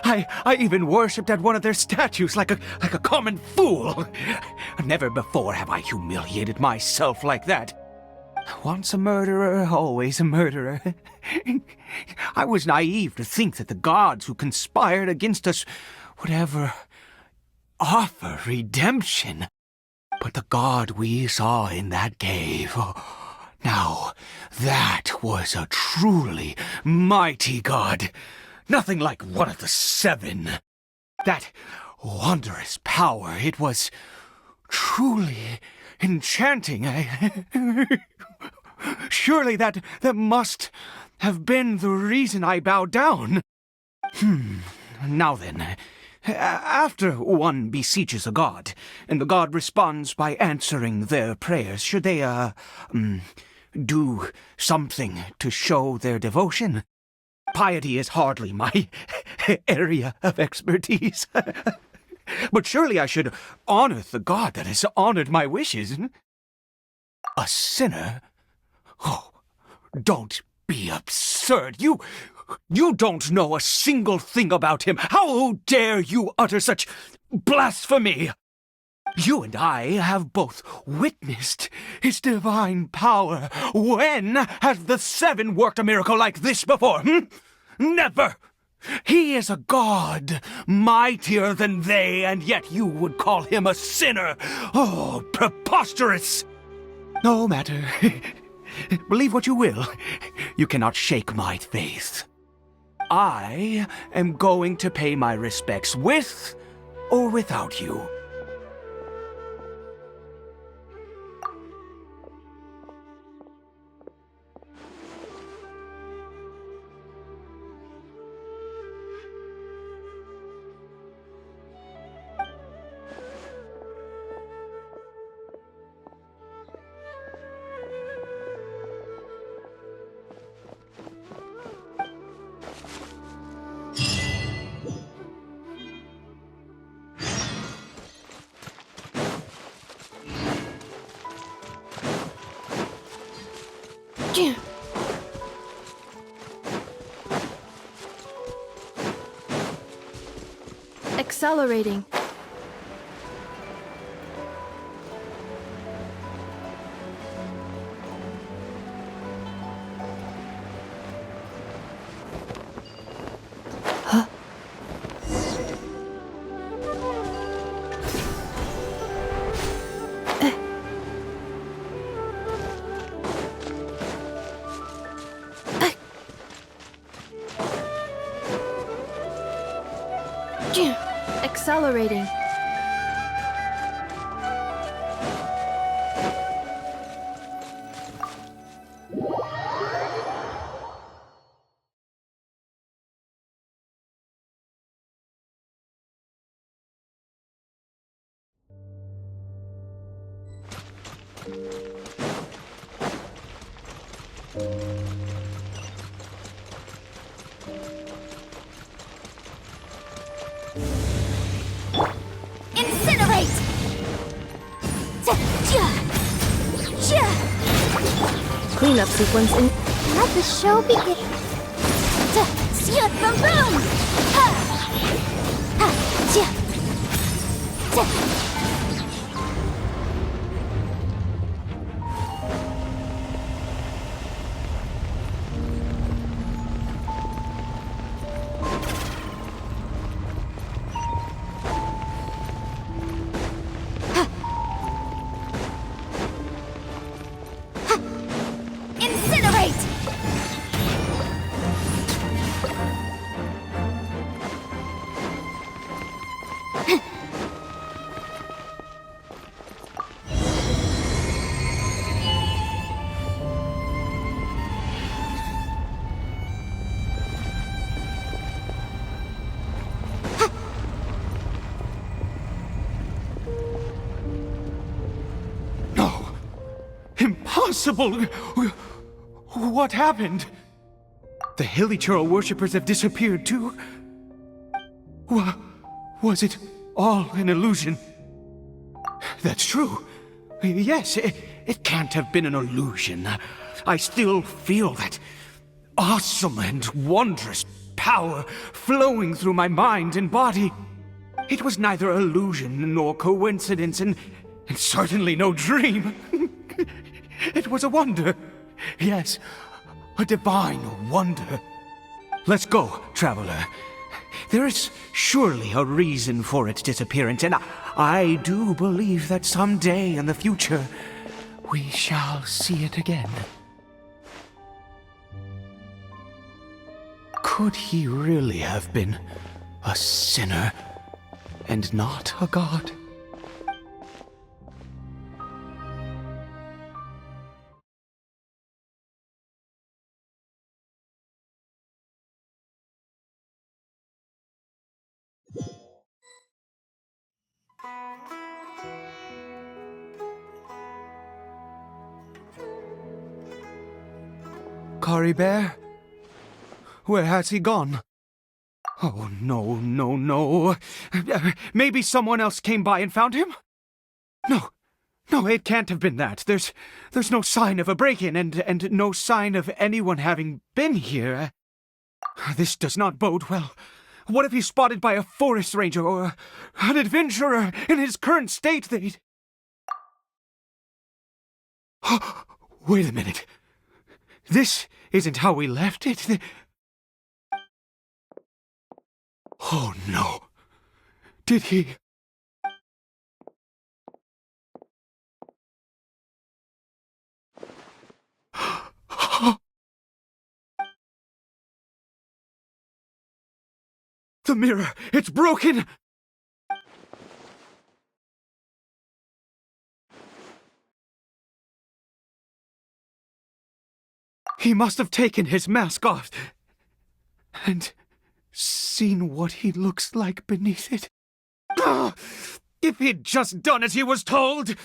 I even worshipped at one of their statues like a common fool. Never before have I humiliated myself like that. Once a murderer, always a murderer. I was naive to think that the gods who conspired against us would ever offer redemption. But the God we saw in that cave... Now, that was a truly mighty god. Nothing like one of the Seven. That wondrous power, it was truly enchanting. Surely that must have been the reason I bowed down. Now then, after one beseeches a god, and the god responds by answering their prayers, should they, do something to show their devotion? Piety is hardly my area of expertise. But surely I should honor the god that has honored my wishes. A sinner? Oh, don't be absurd. You don't know a single thing about him. How dare you utter such blasphemy? You and I have both witnessed his divine power. When has the Seven worked a miracle like this before? Never! He is a god, mightier than they, and yet you would call him a sinner. Oh, preposterous! No matter. Believe what you will. You cannot shake my faith. I am going to pay my respects with or without you. Accelerating. Accelerating. Incinerate! Cleanup sequence in. Let the show begin. Boom boom! Incinerate! No! Impossible! What happened? The Hilly Churl worshippers have disappeared too? Was it all an illusion? That's true. Yes, it can't have been an illusion. I still feel that awesome and wondrous power flowing through my mind and body. It was neither illusion nor coincidence, and certainly no dream. It was a wonder. Yes, a divine wonder. Let's go, traveler. There is surely a reason for its disappearance, and I do believe that someday in the future we shall see it again. Could he really have been a sinner and not a god? Kari Bear? Where has he gone? Oh, no, no, no. Maybe someone else came by and found him? No, it can't have been that. There's no sign of a break-in and no sign of anyone having been here. This does not bode well. What if he's spotted by a forest ranger or an adventurer in his current state? They'd... Wait a minute. This isn't how we left it. Oh, no. Did he... The mirror! It's broken! He must have taken his mask off and seen what he looks like beneath it. If he'd just done as he was told!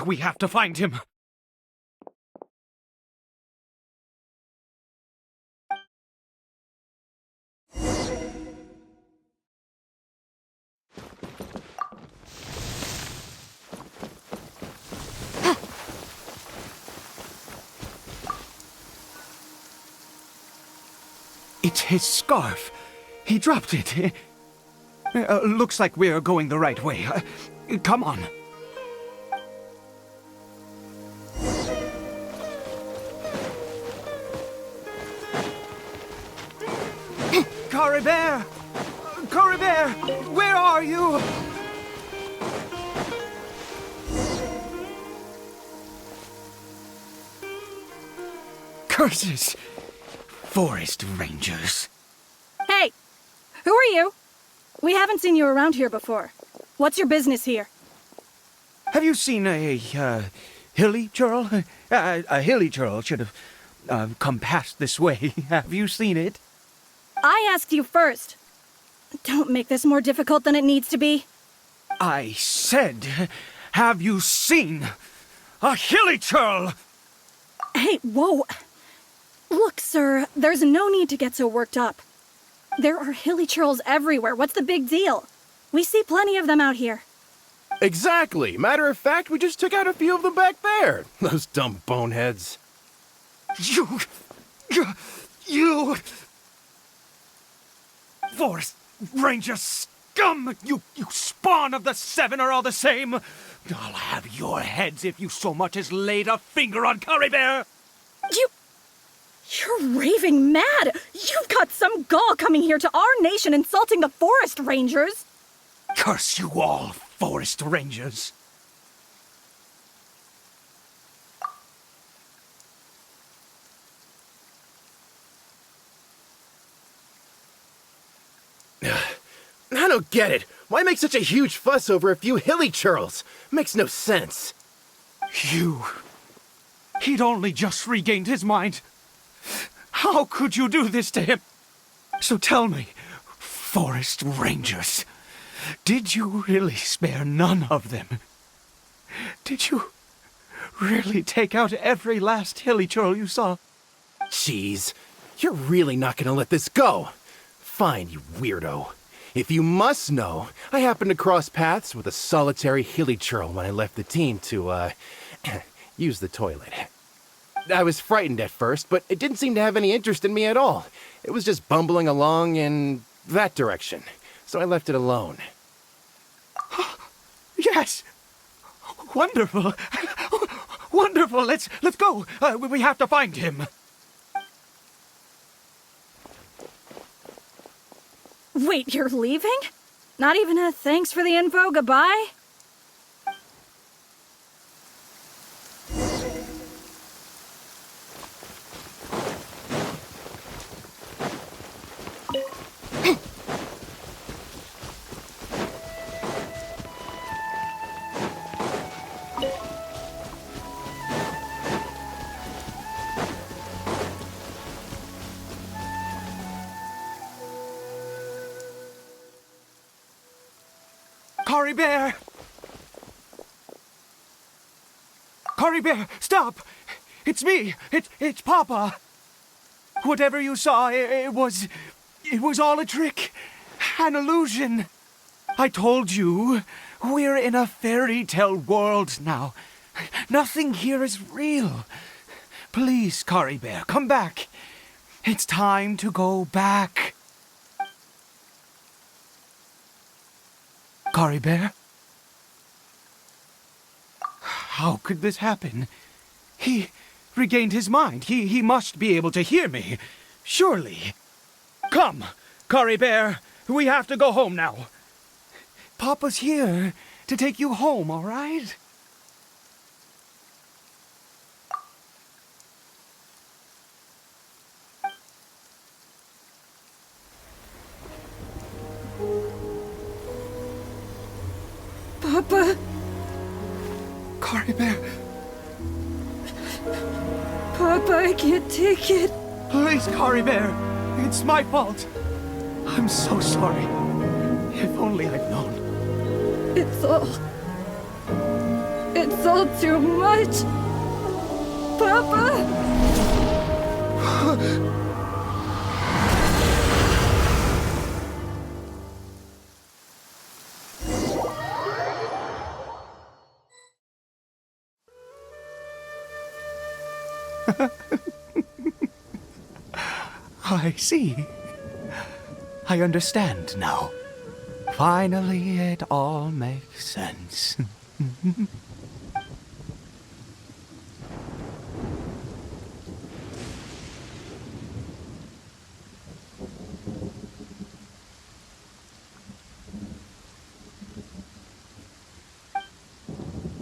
We have to find him. It's his scarf. He dropped it. Looks like we're going the right way. Come on. Kari Bear! Kari Bear! Where are you? Curses! Forest rangers. Hey! Who are you? We haven't seen you around here before. What's your business here? Have you seen a, hilly churl? A hilly churl should have, come past this way. Have you seen it? I asked you first. Don't make this more difficult than it needs to be. I said, have you seen A hilly churl! Hey, whoa! Look, sir, there's no need to get so worked up. There are hilly churls everywhere. What's the big deal? We see plenty of them out here. Exactly. Matter of fact, we just took out a few of them back there. Those dumb boneheads. You... Forest Ranger scum! You spawn of the Seven are all the same! I'll have your heads if you so much as laid a finger on Curry Bear! You're raving mad! You've got some gall coming here to our nation insulting the Forest Rangers! Curse you all, Forest Rangers! I don't get it. Why make such a huge fuss over a few hilly churls? Makes no sense. He'd only just regained his mind. How could you do this to him? So tell me, Forest Rangers, did you really spare none of them? Did you really take out every last hilly churl you saw? Jeez, you're really not gonna let this go. Fine, you weirdo. If you must know, I happened to cross paths with a solitary hilly churl when I left the team to, use the toilet. I was frightened at first, but it didn't seem to have any interest in me at all. It was just bumbling along in that direction, so I left it alone. Yes! Wonderful! Wonderful! Let's go! We have to find him! Wait, you're leaving? Not even a thanks for the info, goodbye? Curry Bear! Curry Bear, stop! It's me! It's Papa! Whatever you saw, it was all a trick. An illusion. I told you, we're in a fairy tale world now. Nothing here is real. Please, Curry Bear, come back. It's time to go back. Curry Bear? How could this happen? He regained his mind. He must be able to hear me. Surely. Come, Curry Bear. We have to go home now. Papa's here to take you home, all right? Papa? Curry Bear, Papa, I can't take it. please, Curry Bear. It's my fault. I'm so sorry. If only I'd known. It's all too much. Papa! I see. I understand now. Finally, it all makes sense.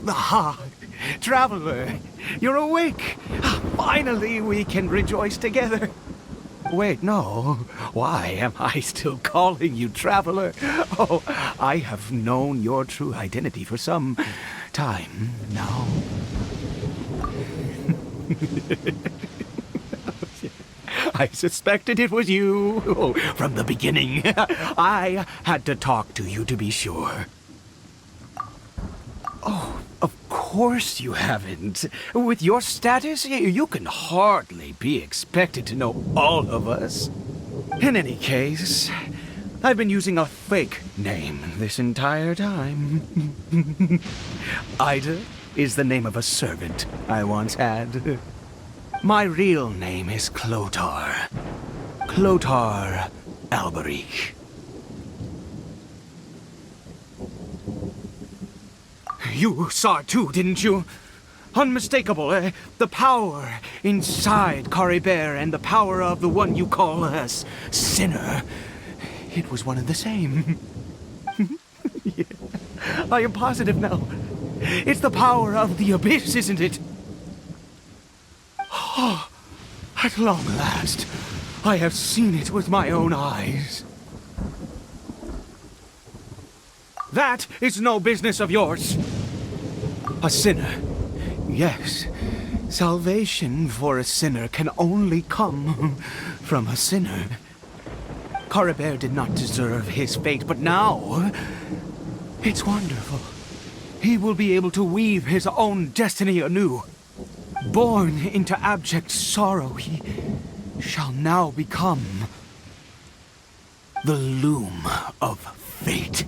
Ah, Traveler, you're awake. Finally, we can rejoice together. Wait, no. Why am I still calling you Traveler? Oh, I have known your true identity for some time now. I suspected it was you from the beginning. I had to talk to you to be sure. Oh, of course. course you haven't. With your status, you can hardly be expected to know all of us. In any case, I've been using a fake name this entire time. Ida is the name of a servant I once had. My real name is Clotar. Clotar Alberich. You saw it too, didn't you? Unmistakable, the power inside Caribert and the power of the one you call a sinner. It was one and the same. Yeah, I am positive now. It's the power of the abyss, isn't it? Oh, at long last, I have seen it with my own eyes. That is no business of yours. A sinner. Yes, salvation for a sinner can only come from a sinner. Caribert did not deserve his fate, but now it's wonderful. He will be able to weave his own destiny anew. Born into abject sorrow, he shall now become the loom of fate.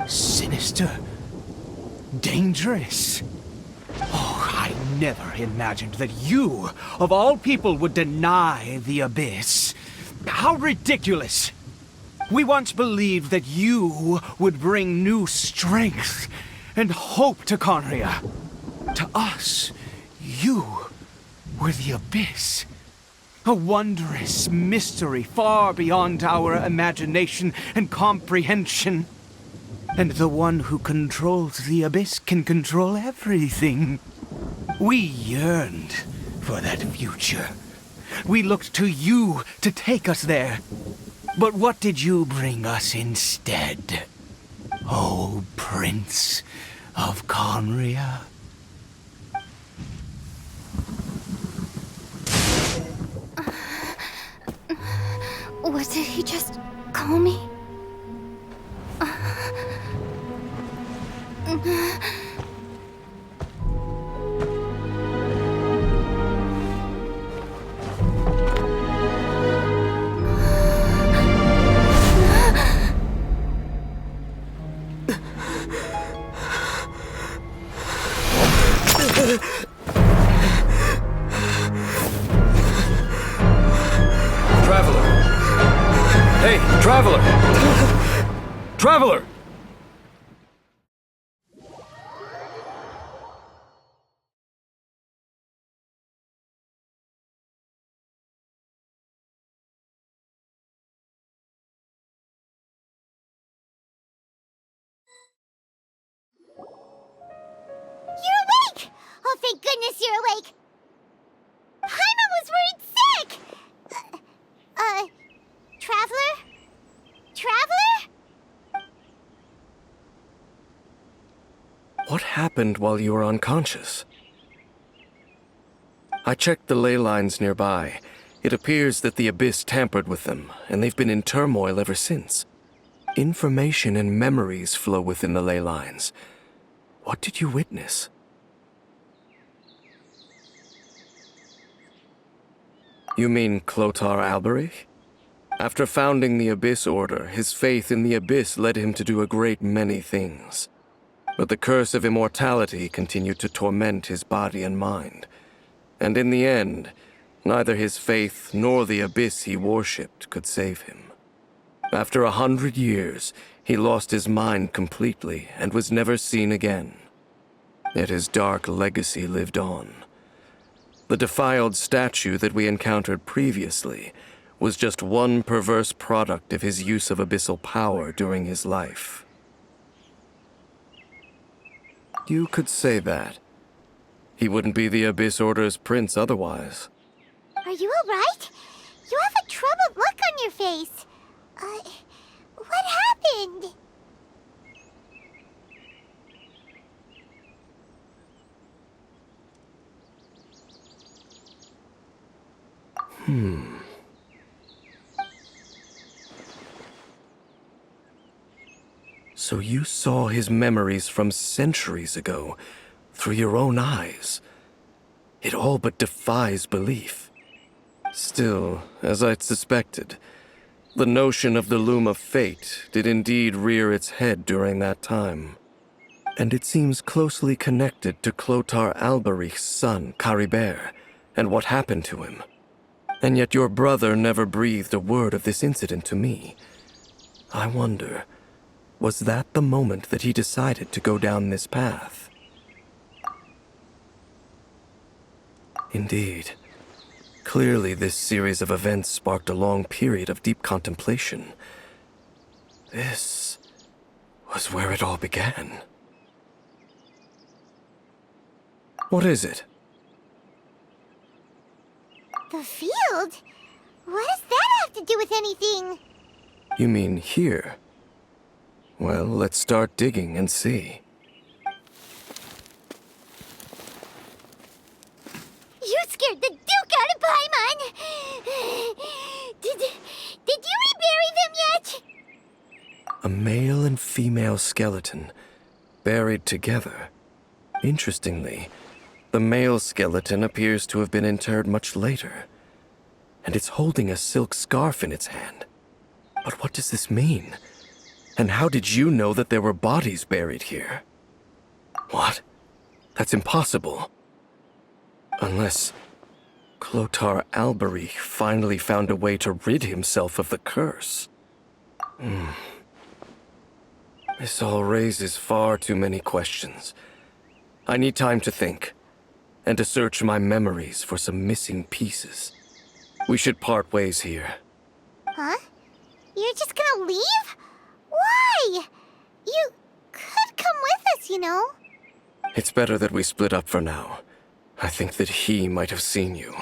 Sinister. Dangerous. Oh, I never imagined that you, of all people, would deny the abyss. How ridiculous! We once believed that you would bring new strength and hope to Conria. To us, you were the abyss. A wondrous mystery far beyond our imagination and comprehension. And the one who controls the abyss can control everything. We yearned for that future. We looked to you to take us there. But what did you bring us instead? Oh, Prince of Conria. What did he just call me? Traveler! Hey, Traveler! Traveler! You're awake! Oh, thank goodness you're awake! Paimon was worried sick! Traveler? Traveler? What happened while you were unconscious? I checked the ley lines nearby. It appears that the abyss tampered with them, and they've been in turmoil ever since. Information and memories flow within the ley lines. What did you witness? You mean Clotar Alberich? After founding the Abyss Order, his faith in the Abyss led him to do a great many things. But the curse of immortality continued to torment his body and mind. And in the end, neither his faith nor the Abyss he worshipped could save him. After 100 years, he lost his mind completely and was never seen again. Yet his dark legacy lived on. The defiled statue that we encountered previously was just one perverse product of his use of abyssal power during his life. You could say that. He wouldn't be the Abyss Order's prince otherwise. Are you alright? You have a troubled look on your face. What happened? So you saw his memories from centuries ago through your own eyes. It all but defies belief. Still, as I'd suspected, the notion of the Loom of Fate did indeed rear its head during that time. And it seems closely connected to Clotar Alberich's son, Caribert, and what happened to him. And yet your brother never breathed a word of this incident to me. I wonder, was that the moment that he decided to go down this path? Indeed. Clearly, this series of events sparked a long period of deep contemplation. This was where it all began. What is it? The field? What does that have to do with anything? You mean here? Well, let's start digging and see. You scared the Duke out of Paimon! Did you rebury them yet? A male and female skeleton, buried together. Interestingly, the male skeleton appears to have been interred much later, and it's holding a silk scarf in its hand. But what does this mean? And how did you know that there were bodies buried here? What? That's impossible. Unless Clotar Alberich finally found a way to rid himself of the curse. This all raises far too many questions. I need time to think, and to search my memories for some missing pieces. We should part ways here. Huh? You're just gonna leave? Why? You could come with us, you know. It's better that we split up for now. I think that he might have seen you.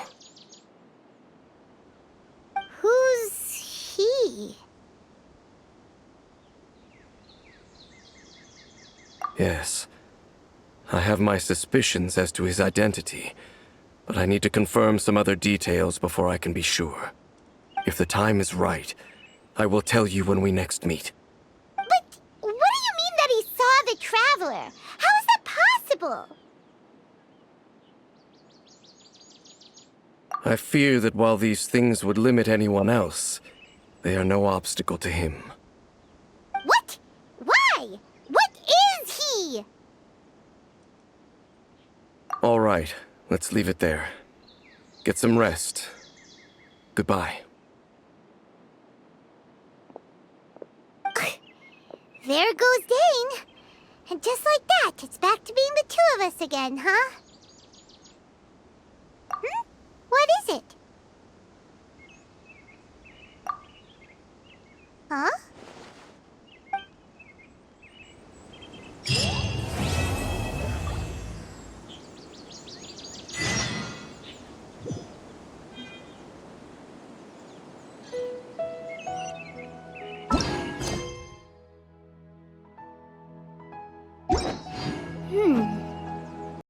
Who's he? Yes. I have my suspicions as to his identity, but I need to confirm some other details before I can be sure. If the time is right, I will tell you when we next meet. But what do you mean that he saw the Traveler? How is that possible? I fear that while these things would limit anyone else, they are no obstacle to him. What? Why? What is he? All right, let's leave it there. Get some rest. Goodbye. There goes Dane. And just like that, it's back to being the two of us again, huh?